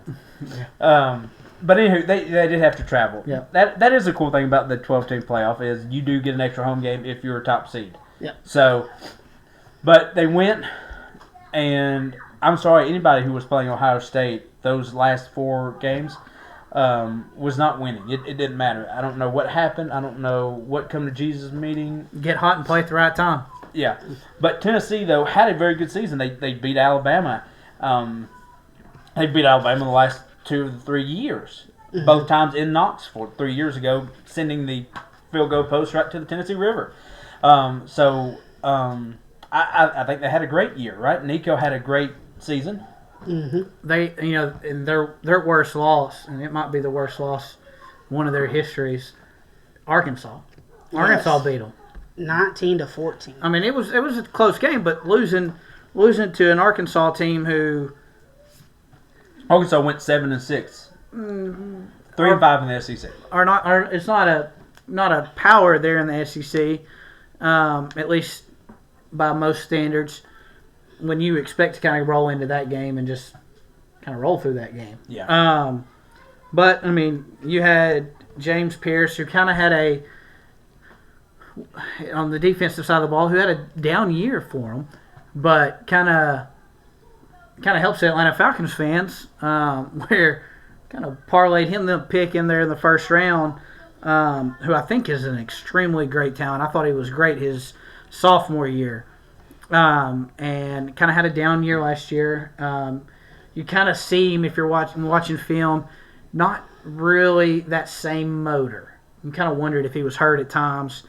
But anywho, they did have to travel. Yeah. That is the cool thing about the 12-team playoff is you do get an extra home game if you're a top seed. Yeah. So, but they went, and I'm sorry, anybody who was playing Ohio State those last 4 games was not winning. It didn't matter. I don't know what happened. I don't know what come to Jesus meeting. Get hot and play at the right time. Yeah. But Tennessee, though, had a very good season. They beat Alabama. They beat Alabama the last 2 or 3 years. Mm-hmm. Both times in Knoxville 3 years ago, sending the field goal post right to the Tennessee River. I think they had a great year, right? Nico had a great season. Mm-hmm. They, in their worst loss, and it might be the worst loss, one of their histories, Arkansas. Arkansas beat them 19-14. I mean, it was a close game, but losing to an Arkansas team who Arkansas went 7-6, 3-5 in the SEC. It's not a power there in the SEC, at least by most standards. When you expect to kind of roll into that game and just kind of roll through that game. Yeah. But, I mean, you had James Pierce, who kind of had on the defensive side of the ball, who had a down year for him, but kind of helps the Atlanta Falcons fans, where kind of parlayed him the pick in there in the first round, who I think is an extremely great talent. I thought he was great his sophomore year. And kind of had a down year last year. You kind of see him if you're watching film, not really that same motor. You kind of wondered if he was hurt at times,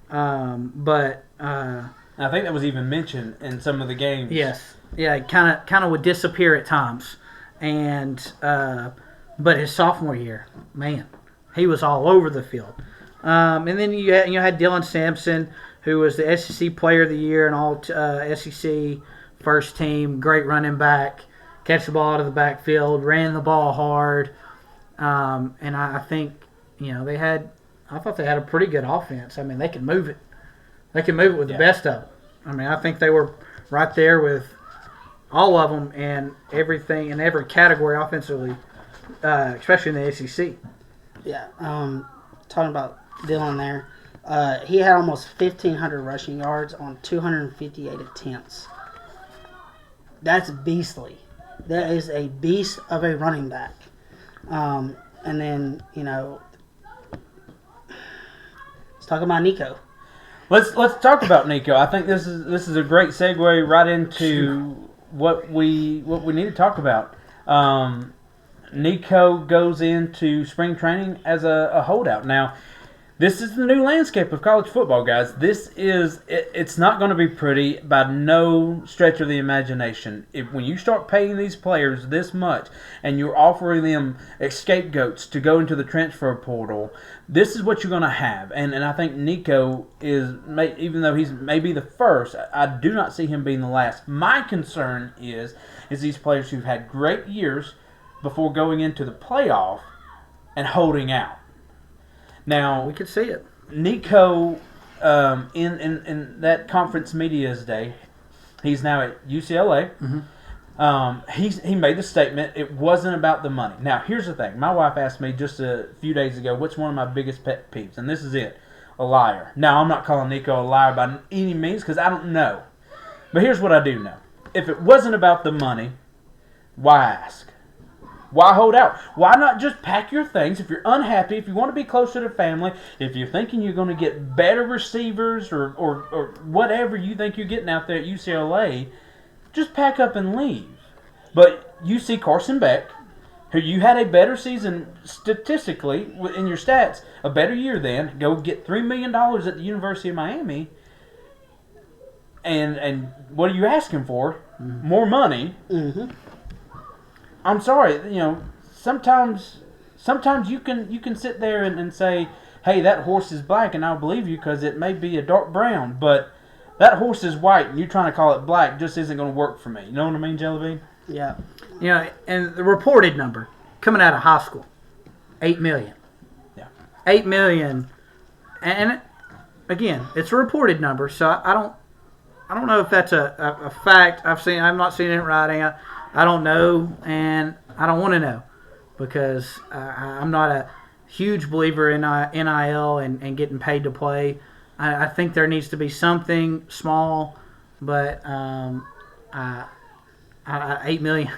but I And I think that was even mentioned in some of the games. Yes. Yeah, kind of would disappear at times. And but his sophomore year, man, he was all over the field. And then you had Dylan Sampson, who was the SEC Player of the Year and all SEC first team, great running back, catch the ball out of the backfield, ran the ball hard. And I think, I thought they had a pretty good offense. I mean, they can move it. They can move it with the best of them. I mean, I think they were right there with all of them and everything in every category offensively, especially in the SEC. Yeah. Talking about Dylan there, he had almost 1,500 rushing yards on 258 attempts. That's beastly. That is a beast of a running back. And then, let's talk about Nico. Let's talk about Nico. I think this is a great segue right into what we need to talk about. Nico goes into spring training as a holdout. Now, this is the new landscape of college football, guys. It's not going to be pretty by no stretch of the imagination. When you start paying these players this much and you're offering them scapegoats to go into the transfer portal, this is what you're going to have. And I think Nico even though he's maybe the first, I do not see him being the last. My concern is these players who've had great years before going into the playoff and holding out. Now we could see it. Nico, in that conference media's day, he's now at UCLA. Mm-hmm. He made the statement, it wasn't about the money. Now, here's the thing. My wife asked me just a few days ago, what's one of my biggest pet peeves? And this is it, a liar. Now, I'm not calling Nico a liar by any means because I don't know. But here's what I do know. If it wasn't about the money, why ask? Why hold out? Why not just pack your things? If you're unhappy, if you want to be closer to family, if you're thinking you're going to get better receivers or whatever you think you're getting out there at UCLA, just pack up and leave. But you see Carson Beck, who you had a better season statistically in your stats, a better year than, go get $3 million at the University of Miami. And what are you asking for? Mm-hmm. More money. Mm-hmm. I'm sorry, sometimes you can sit there and say, hey, that horse is black, and I'll believe you because it may be a dark brown, but that horse is white, and you're trying to call it black just isn't going to work for me. You know what I mean, Jelly Bean? Yeah. And the reported number coming out of high school, $8 million. Yeah. $8 million. And again, it's a reported number, so I don't know if that's a fact. I've not seen it in writing. I don't know, and I don't want to know because I'm not a huge believer in NIL and getting paid to play. I think there needs to be something small, but $8 million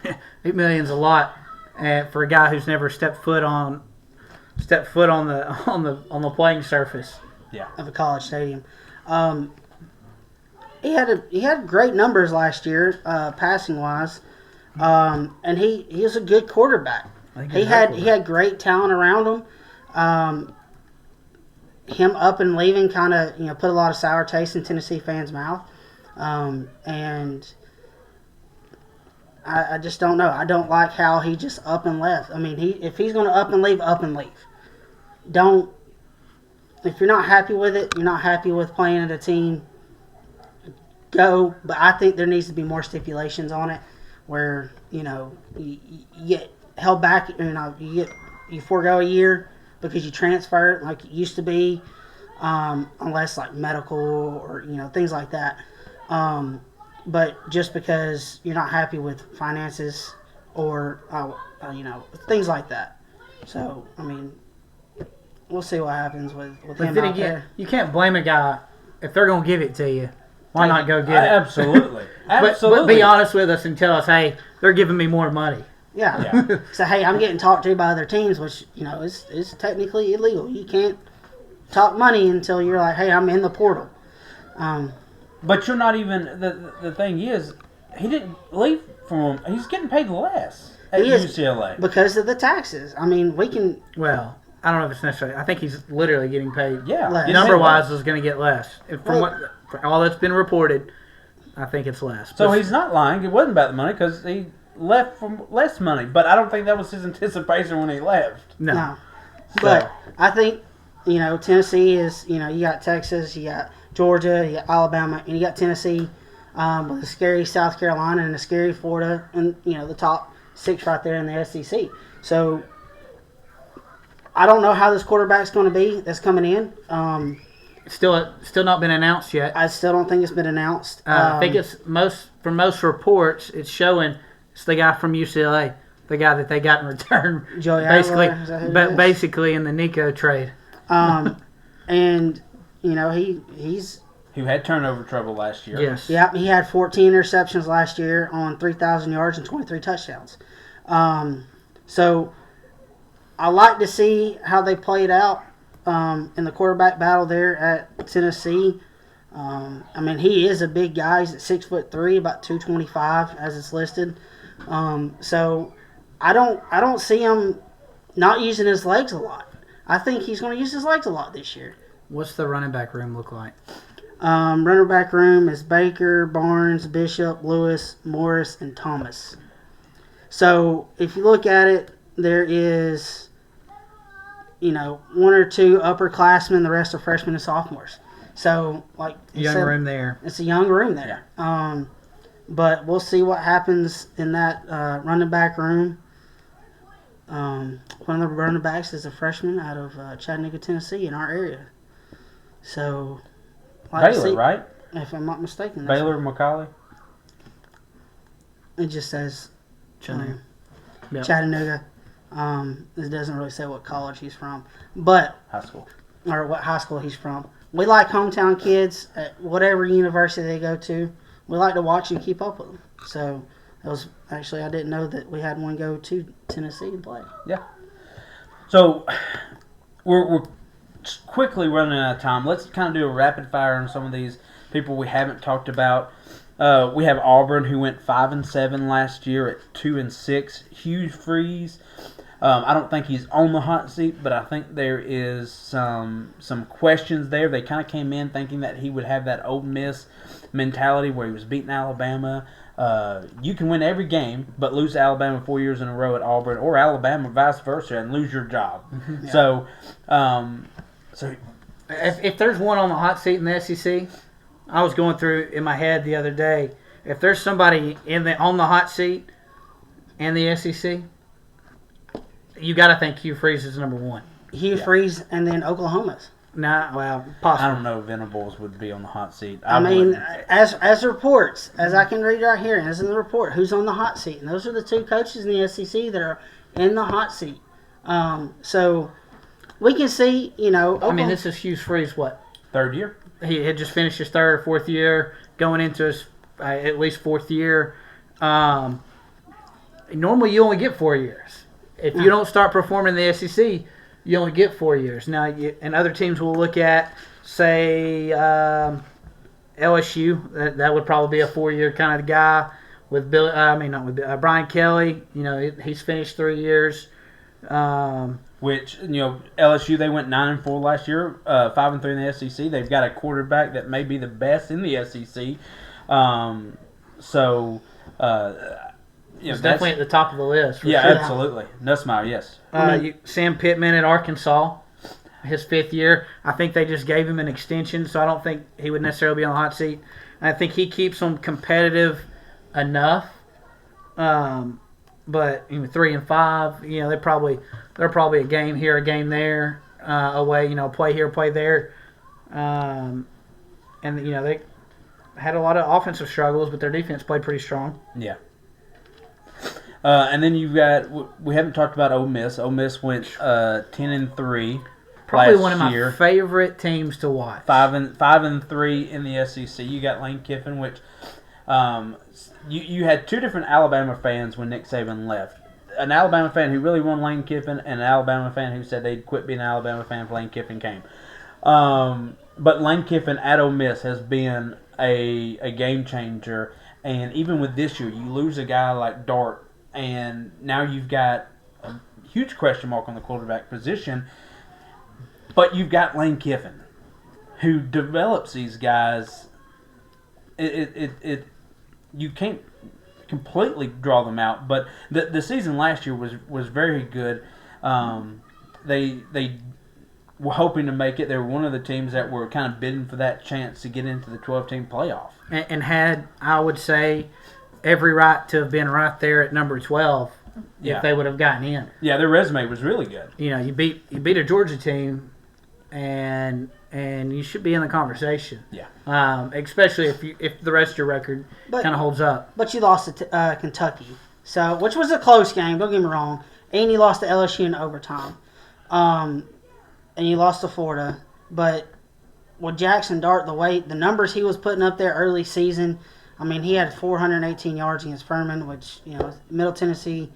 $8 million's a lot for a guy who's never stepped foot on the playing surface. Yeah. Of a college stadium. He had great numbers last year, passing wise. And he was a good quarterback. He had great talent around him. Him up and leaving kind of put a lot of sour taste in Tennessee fans' mouth. And I just don't know. I don't like how he just up and left. I mean, if he's going to up and leave, up and leave. If you're not happy with it, you're not happy with playing at a team, go. But I think there needs to be more stipulations on it. Where you get held back, you forego a year because you transfer like it used to be, unless like medical or things like that. But just because you're not happy with finances or things like that. So I mean, we'll see what happens with him out there. You can't blame a guy if they're gonna give it to you. Why not go get it? Absolutely. But be honest with us and tell us, hey, they're giving me more money. Yeah. So, hey, I'm getting talked to by other teams, which, is technically illegal. You can't talk money until you're like, hey, I'm in the portal. But you're not even, the thing is, he didn't leave from him. He's getting paid less at UCLA. Because of the taxes. I mean, we can... Well, I don't know if it's necessarily. I think he's literally getting paid. Yeah. Less. you Number said wise that. is going to get less. From all that's been reported, I think it's less. So But he's not lying. It wasn't about the money because he left for less money. But I don't think that was his anticipation when he left. no. No. But I think, Tennessee is, you got Texas, you got Georgia, you got Alabama, and you got Tennessee with a scary South Carolina and a scary Florida, and, the top 6 right there in the SEC. So I don't know how this quarterback's going to be that's coming in. Still not been announced yet. I still don't think it's been announced. I think it's from most reports, it's showing it's the guy from UCLA, the guy that they got in return, Joey basically, Adler, is that who it is? basically in the Nico trade. And, he's Who had turnover trouble last year. Yes. Yeah, he had 14 interceptions last year on 3,000 yards and 23 touchdowns. So I like to see how they played out in the quarterback battle there at Tennessee. He is a big guy. He's at 6'3", about 225 as it's listed. So I don't see him not using his legs a lot. I think he's going to use his legs a lot this year. What's the running back room look like? Running back room is Baker, Barnes, Bishop, Lewis, Morris, and Thomas. So if you look at it, there is, 1 or 2 upperclassmen. The rest are freshmen and sophomores. So, like you Young said, room there. it's a young room there. But we'll see what happens in that running back room. One of the running backs is a freshman out of Chattanooga, Tennessee, in our area. So, Baylor, right? If I'm not mistaken. that's Baylor McCauley. It just says Chattanooga. Yep. Chattanooga. It doesn't really say what college he's from, but High school. or what high school he's from. We like hometown kids at whatever university they go to. We like to watch and keep up with them. So that was actually, I didn't know that we had one go to Tennessee and play. Yeah. So we're quickly running out of time. Let's kind of do a rapid fire on some of these people we haven't talked about. We have Auburn, who went 5-7 last year at 2-6. Hugh Freeze. I don't think he's on the hot seat, but I think there is some questions there. They kind of came in thinking that he would have that Ole Miss mentality where he was beating Alabama. You can win every game, but lose to Alabama 4 years in a row at Auburn, or Alabama vice versa, and lose your job. Yeah. So If there's one on the hot seat in the SEC, I was going through in my head the other day. If there's somebody on the hot seat in the SEC, you got to think Hugh Freeze is number one. Hugh Freeze and then Oklahoma's. Nah, well, I possible. don't know if Venables would be on the hot seat. I mean, wouldn't. as reports, as I can read right here, and as in the report, who's on the hot seat? And those are the 2 coaches in the SEC that are in the hot seat. So we can see, This is Hugh Freeze. What? Third year. He had just finished his 3rd or 4th year, going into his at least 4th year. Normally, you only get 4 years. If you don't start performing in the SEC, you only get 4 years. Now, and other teams will look at, say, LSU. That would probably be a 4-year kind of guy. With Brian Kelly. He's finished 3 years. Which, LSU, they went 9-4 last year, 5-3 in the SEC. They've got a quarterback that may be the best in the SEC. He's definitely at the top of the list. For yeah, sure. absolutely. Nussmeier, yes. Sam Pittman at Arkansas, his 5th year. I think they just gave him an extension, so I don't think he would necessarily be on the hot seat. And I think he keeps them competitive enough. But 3-5, they're probably a game here, a game there, away. Play here, play there. And they had a lot of offensive struggles, but their defense played pretty strong. Yeah. And then you've got, we haven't talked about Ole Miss. Ole Miss went 10-3 Probably last one of my year. favorite teams to watch. 5-3 in the SEC. You got Lane Kiffin, which you had 2 different Alabama fans when Nick Saban left. An Alabama fan who really wanted Lane Kiffin, and an Alabama fan who said they'd quit being an Alabama fan if Lane Kiffin came. But Lane Kiffin at Ole Miss has been a game changer. And even with this year, you lose a guy like Dart, and now you've got a huge question mark on the quarterback position. But you've got Lane Kiffin, who develops these guys. You can't completely draw them out, but the season last year was very good. They were hoping to make it. They were one of the teams that were kind of bidding for that chance to get into the 12-team playoff. And had, I would say, every right to have been right there at number 12 if they would have gotten in. Yeah, their resume was really good. You know, you beat a Georgia team, and you should be in the conversation. Yeah. Especially if the rest of your record kind of holds up. But you lost to Kentucky, which was a close game. Don't get me wrong. And you lost to LSU in overtime. And you lost to Florida. But with Jackson Dart, the numbers he was putting up there early season, I mean, he had 418 yards against Furman, which, you know, Middle Tennessee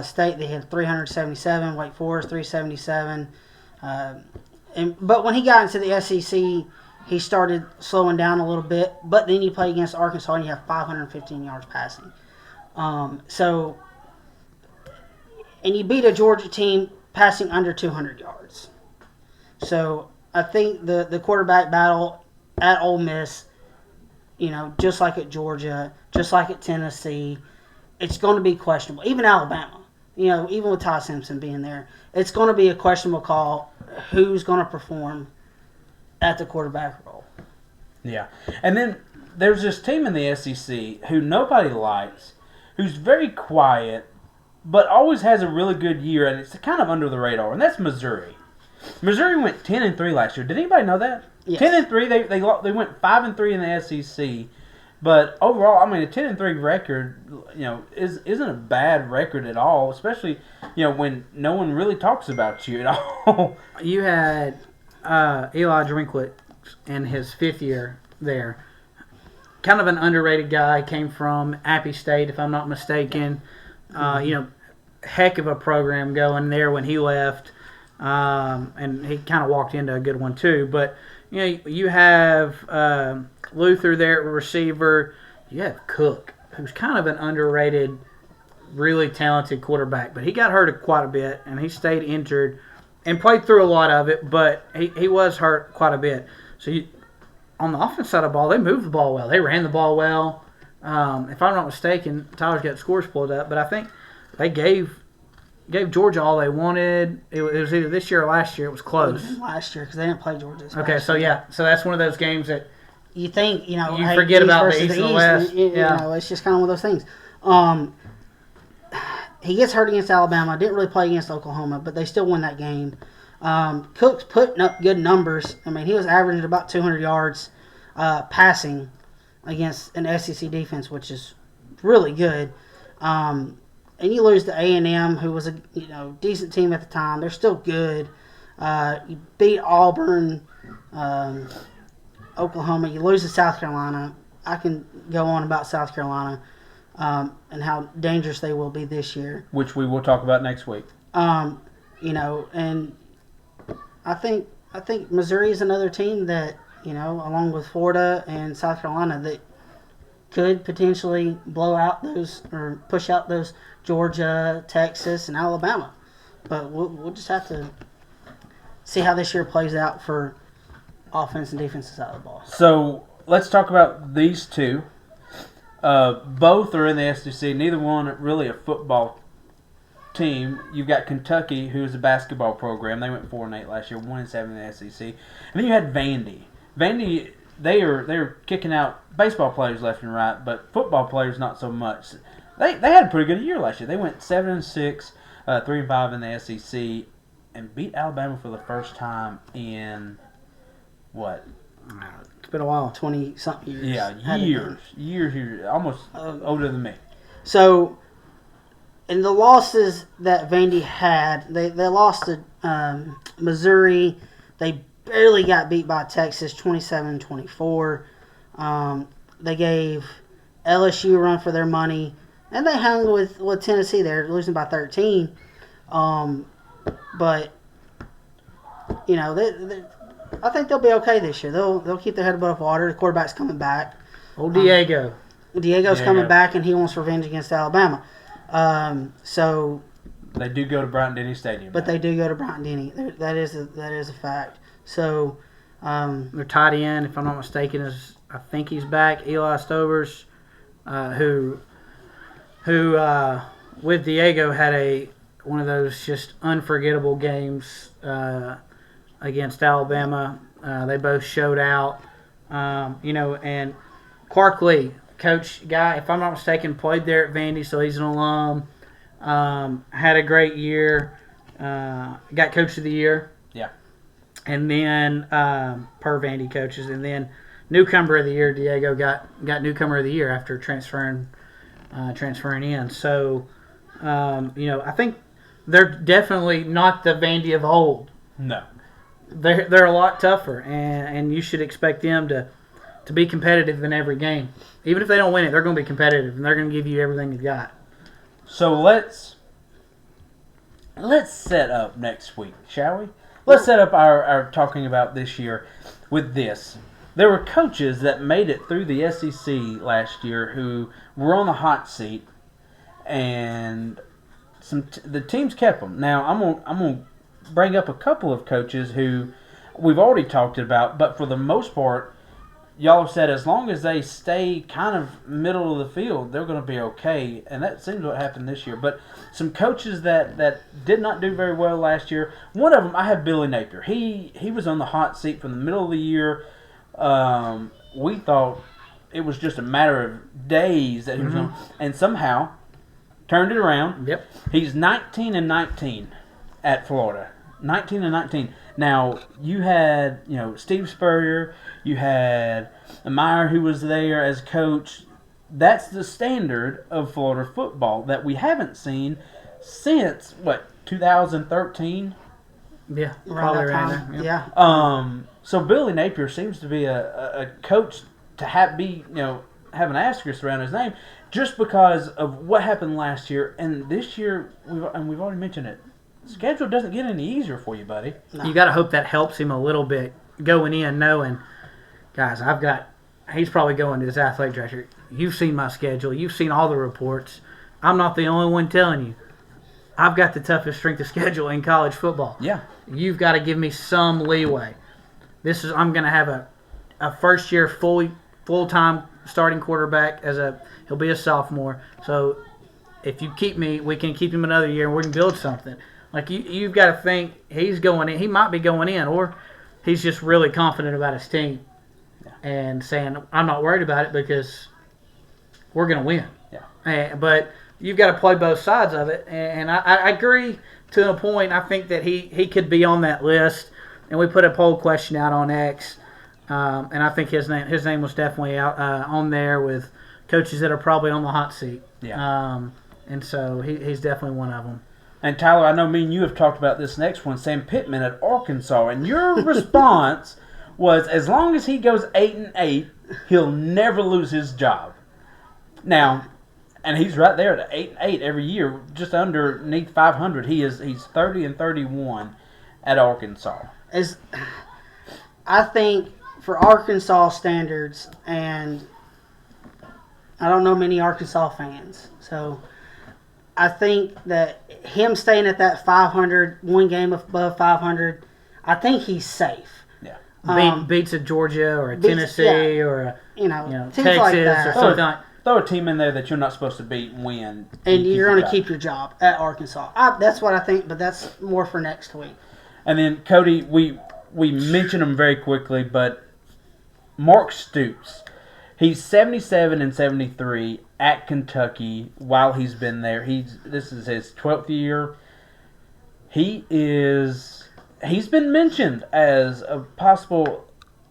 State, they had 377, Wake Forest 377. But when he got into the SEC, he started slowing down a little bit. But then you play against Arkansas and you have 515 yards passing. And you beat a Georgia team passing under 200 yards. So I think the quarterback battle at Ole Miss, you know, just like at Georgia, just like at Tennessee, it's going to be questionable. Even Alabama, you know, even with Ty Simpson being there, it's going to be a questionable call who's going to perform at the quarterback role. Yeah. And then there's this team in the SEC who nobody likes, who's very quiet, but always has a really good year, and it's kind of under the radar, and that's Missouri. Missouri went 10-3 last year. Did anybody know that? Yes. 10-3. They went 5-3 in the SEC, but overall, I mean, a 10-3 record, you know, isn't a bad record at all. Especially, you know, when no one really talks about you at all. You had Eli Drinkwitz in his 5th year there. Kind of an underrated guy. Came from Appy State, if I'm not mistaken. You know, heck of a program going there when he left. And he kind of walked into a good one too. But you know, you have Luther there at receiver. You have Cook, who's kind of an underrated, really talented quarterback. But he got hurt quite a bit, and he stayed injured and played through a lot of it. But he was hurt quite a bit. So on the offense side of the ball, they moved the ball well. They ran the ball well. If I'm not mistaken, Tyler's got scores pulled up, but I think they gave Georgia all they wanted. It was either this year or last year. It was close. Last year, because they didn't play Georgia. Okay, so yeah, so that's one of those games that you think, you know, you forget East about versus the East and the West. You know, it's just kind of one of those things. He gets hurt against Alabama. Didn't really play against Oklahoma, but they still won that game. Cook's putting up good numbers. I mean, he was averaging about 200 yards passing against an SEC defense, which is really good. And you lose to A&M, who was a decent team at the time. They're still good. You beat Auburn, Oklahoma. You lose to South Carolina. I can go on about South Carolina and how dangerous they will be this year. Which we will talk about next week. You know, and I think Missouri is another team that, you know, along with Florida and South Carolina, that could potentially blow out those or push out those Georgia, Texas, and Alabama. But we'll just have to see how this year plays out for offense and defensive side of the ball. So let's talk about these two. Both are in the SEC. Neither one really a football team. You've got Kentucky, who's a basketball program. They went 4-8 last year, 1-7 in the SEC. And then you had Vandy. Vandy, they're kicking out baseball players left and right, but football players not so much. They had a pretty good year last year. They went 7-6, 3-5 in the SEC, and beat Alabama for the first time in what? It's been a while. 20-something years. Yeah, years, almost older than me. So, in the losses that Vandy had, they lost to Missouri. They barely got beat by Texas, 27-24. They gave LSU a run for their money, and they hung with Tennessee there, losing by 13. But you know, I think they'll be okay this year. They'll keep their head above water. The quarterback's coming back. Old Diego's coming back, and he wants revenge against Alabama. So They do go to Bryant-Denny Stadium. but now. they do go to Bryant-Denny. That is a fact. So, Their tight end, if I'm not mistaken, I think he's back. Eli Stovers, who with Diego had one of those just unforgettable games against Alabama. They both showed out, and Clark Lee, coach guy, if I'm not mistaken, played there at Vandy, so he's an alum. Had a great year. Got Coach of the Year. Yeah. And then per Vandy coaches, and then Newcomer of the Year. Diego got Newcomer of the Year after transferring in. So, I think they're definitely not the Vandy of old. No. They're a lot tougher, and you should expect them to be competitive in every game. Even if they don't win it, they're going to be competitive, and they're going to give you everything they've got. So let's set up next week, shall we? Let's set up our talking about this year with this. There were coaches that made it through the SEC last year who were on the hot seat, and the teams kept them. Now I'm gonna bring up a couple of coaches who we've already talked about, but for the most part, y'all have said as long as they stay kind of middle of the field, they're going to be okay, and that seems what happened this year. But some coaches that did not do very well last year, one of them, I have Billy Napier. He was on the hot seat from the middle of the year. We thought it was just a matter of days that he was on, and somehow turned it around. Yep. He's 19-19 at Florida. 19-19. Now, you had, Steve Spurrier, you had Meyer who was there as coach. That's the standard of Florida football that we haven't seen since, 2013? Yeah, around probably that around time, there. yeah. So Billy Napier seems to be a coach to have an asterisk around his name just because of what happened last year. And this year, we've already mentioned it, schedule doesn't get any easier for you, buddy. No. You got to hope that helps him a little bit going in, knowing, guys, he's probably going to his athletic director. You've seen my schedule. You've seen all the reports. I'm not the only one telling you. I've got the toughest strength of schedule in college football. Yeah. You've got to give me some leeway. I'm going to have a first year full-time starting quarterback he'll be a sophomore. So if you keep me, we can keep him another year and we can build something. Like you've got to think he's going in. He might be going in, or he's just really confident about his team and saying, "I'm not worried about it because we're going to win." Yeah. But you've got to play both sides of it, and I agree to a point. I think that he could be on that list, and we put a poll question out on X, and I think his name was definitely out on there with coaches that are probably on the hot seat. Yeah. And so he's definitely one of them. And Tyler, I know me and you have talked about this next one, Sam Pittman at Arkansas, and your response was, as long as he goes 8-8, he'll never lose his job. Now, and he's right there at 8-8 every year, just underneath 500. He's 30-31 at Arkansas. I think for Arkansas standards, and I don't know many Arkansas fans, so I think that him staying at that 500, one game above 500, I think he's safe. Yeah. Beats a Georgia or a Tennessee or a teams Texas like or that. something like. Throw a team in there that you're not supposed to beat and win. And you're going to keep your job at Arkansas. That's what I think, but that's more for next week. And then, Cody, we mentioned him very quickly, but Mark Stoops, he's 77-73 at Kentucky while he's been there. This is his 12th year. He's been mentioned as a possible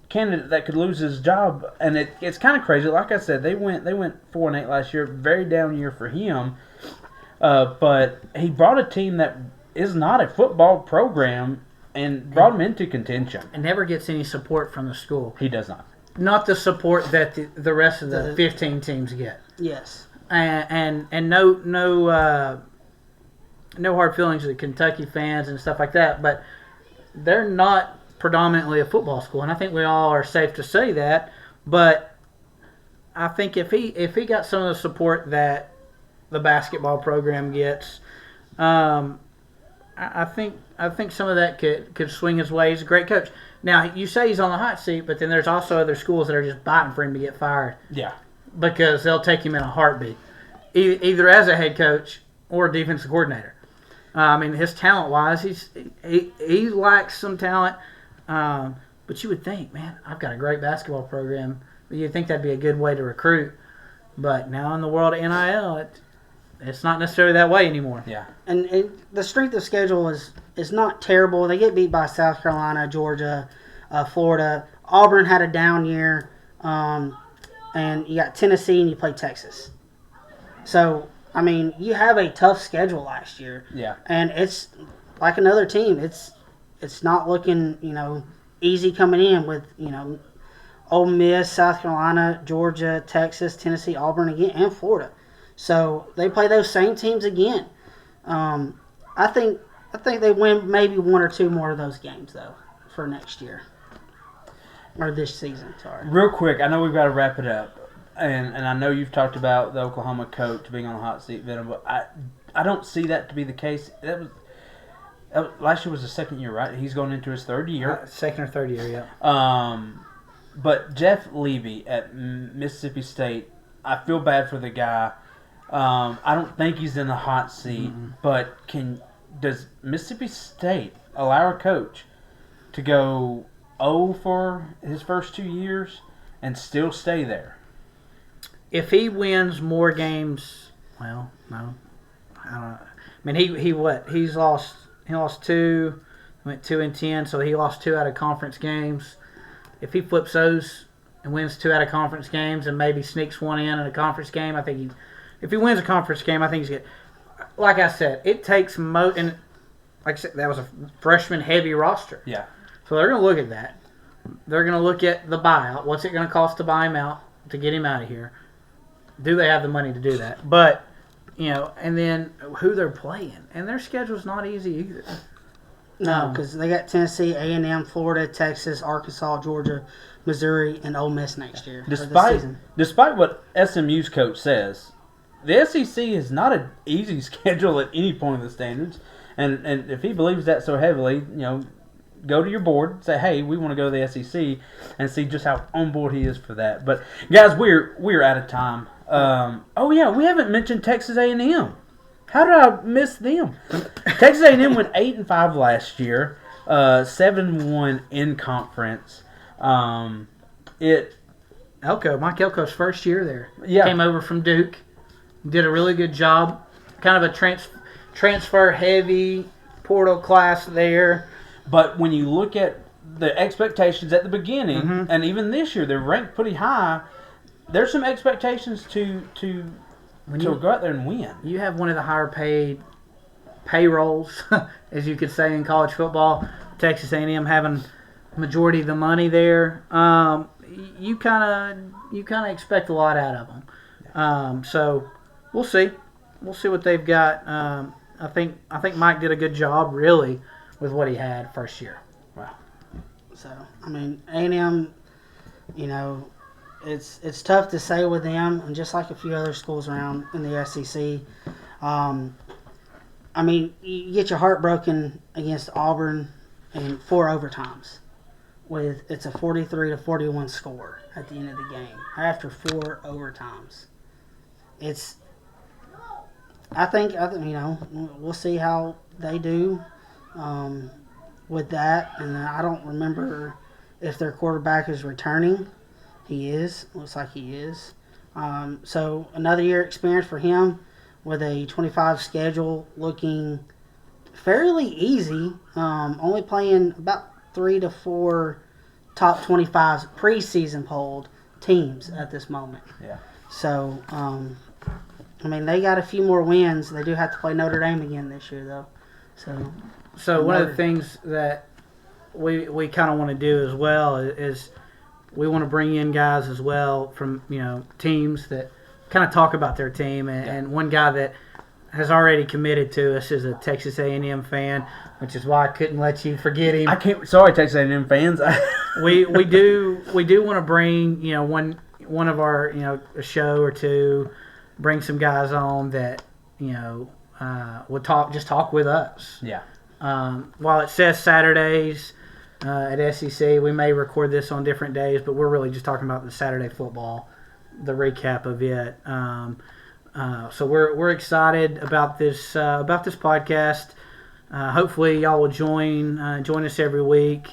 candidate that could lose his job, and it's kind of crazy. Like I said, they went 4-8 last year, very down year for him. But he brought a team that is not a football program and brought them into contention. And never gets any support from the school. He does not. Not the support that the rest of the 15 teams get. Yes. And no hard feelings to the Kentucky fans and stuff like that, but they're not predominantly a football school, and I think we all are safe to say that. But I think if he got some of the support that the basketball program gets, I think some of that could swing his way. He's a great coach. Now you say he's on the hot seat, but then there's also other schools that are just biting for him to get fired Yeah. because they'll take him in a heartbeat, either as a head coach or a defensive coordinator. I mean, his talent-wise, he lacks some talent, but you would think, man, I've got a great basketball program. You'd think that'd be a good way to recruit, but now in the world of NIL, it's not necessarily that way anymore. Yeah. And the strength of schedule is not terrible. They get beat by South Carolina, Georgia, Florida. Auburn had a down year, and you got Tennessee and you play Texas. So, I mean, you have a tough schedule last year. Yeah. And it's like another team. It's not looking, easy coming in with, Ole Miss, South Carolina, Georgia, Texas, Tennessee, Auburn again, and Florida. So they play those same teams again. I think they win maybe one or two more of those games though for next year or this season. Sorry. Real quick, I know we've got to wrap it up, and I know you've talked about the Oklahoma coach being on the hot seat, Venom, but I don't see that to be the case. Last year was the second year, right? He's going into his third year. Second or third year, yeah. But Jeff Levy at Mississippi State, I feel bad for the guy. I don't think he's in the hot seat, but does Mississippi State allow a coach to go 0 for his first 2 years and still stay there? If he wins more games, well, no, I don't know. I mean, he lost 2, went 2-10, so he lost 2 out of conference games. If he flips those and wins 2 out of conference games and maybe sneaks one in a conference game, I think if he wins a conference game, I think he's good. Like I said, it takes and like I said, that was a freshman heavy roster. Yeah. So they're going to look at that. They're going to look at the buyout. What's it going to cost to buy him out, to get him out of here? Do they have the money to do that? But, and then who they're playing. And their schedule's not easy either. No, because they got Tennessee, A&M, Florida, Texas, Arkansas, Georgia, Missouri, and Ole Miss next year. Despite what SMU's coach says, the SEC is not an easy schedule at any point of the standards. And if he believes that so heavily, go to your board, say, hey, we want to go to the SEC, and see just how on board he is for that. But guys, we're out of time. We haven't mentioned Texas A&M. How did I miss them? Texas A&M went 8-5 last year, 7-1 in conference. Mike Elko's first year there. Yeah. Came over from Duke, did a really good job. Kind of a transfer heavy portal class there. But when you look at the expectations at the beginning, and even this year, they're ranked pretty high. There's some expectations to go out there and win. You have one of the higher paid payrolls, as you could say in college football. Texas A&M having majority of the money there. You kind of expect a lot out of them. So we'll see. We'll see what they've got. I think Mike did a good job, really, with what he had first year. Wow. So I mean, A&M, It's tough to say with them, and just like a few other schools around in the SEC. I mean, you get your heart broken against Auburn in 4 overtimes. It's a 43-41 score at the end of the game after 4 overtimes. I think we'll see how they do with that, and I don't remember if their quarterback is returning. He is. Looks like he is. So another year experience for him with a 25 schedule looking fairly easy. Only playing about 3 to 4 top 25 preseason polled teams at this moment. Yeah. So, they got a few more wins. They do have to play Notre Dame again this year, though. So one of the things that we kind of want to do as well is we want to bring in guys as well from teams that kind of talk about their team, and one guy that has already committed to us is a Texas A&M fan, which is why I couldn't let you forget him. I can't. Sorry, Texas A&M fans. we do want to bring one of our a show or two, bring some guys on that would talk with us. Yeah. While it says Saturdays at SEC, we may record this on different days, but we're really just talking about the Saturday football, the recap of it. So we're excited about this podcast. Hopefully, y'all will join us every week.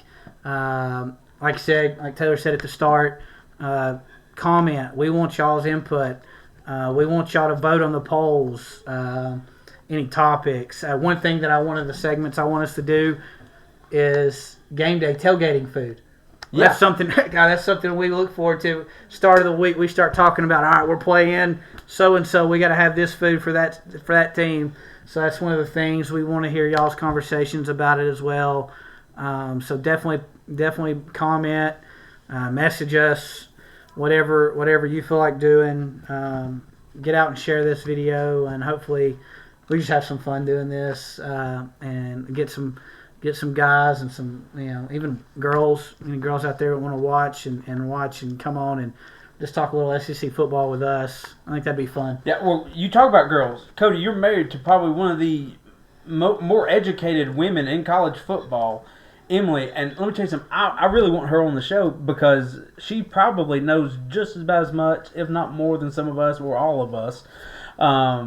Like Taylor said at the start, comment. We want y'all's input. We want y'all to vote on the polls. Any topics. One thing that one of the segments I want us to do is game day tailgating food. Yeah. That's something we look forward to. Start of the week, we start talking about, all right, we're playing so and so. We got to have this food for that team. So that's one of the things we want to hear y'all's conversations about it as well. So definitely comment, message us, whatever you feel like doing. Get out and share this video, and hopefully we just have some fun doing this and get some guys and some even girls out there that want to watch and come on and just talk a little SEC football with us. I think that'd be fun. Yeah, well, you talk about girls. Cody, you're married to probably one of the more educated women in college football, Emily. And let me tell you something. I really want her on the show because she probably knows just about as much, if not more, than some of us or all of us.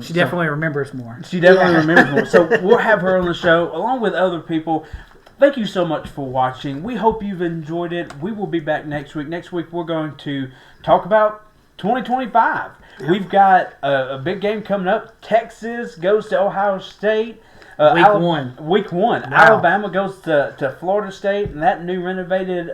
She definitely remembers more. She definitely remembers more. So we'll have her on the show along with other people. Thank you so much for watching. We hope you've enjoyed it. We will be back next week. Next week we're going to talk about 2025. We've got a big game coming up. Texas goes to Ohio State. Week one. Wow. Alabama goes to Florida State, and that new renovated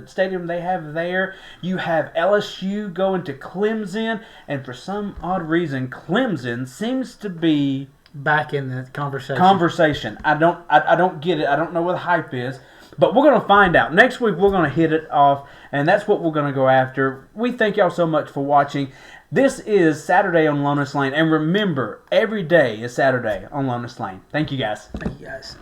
stadium they have there. You have LSU going to Clemson, and for some odd reason, Clemson seems to be back in the conversation. I don't get it. I don't know what the hype is. But we're going to find out. Next week, we're going to hit it off, and that's what we're going to go after. We thank y'all so much for watching. This is Saturday on Lonas Lane. And remember, every day is Saturday on Lonas Lane. Thank you, guys. Thank you, guys.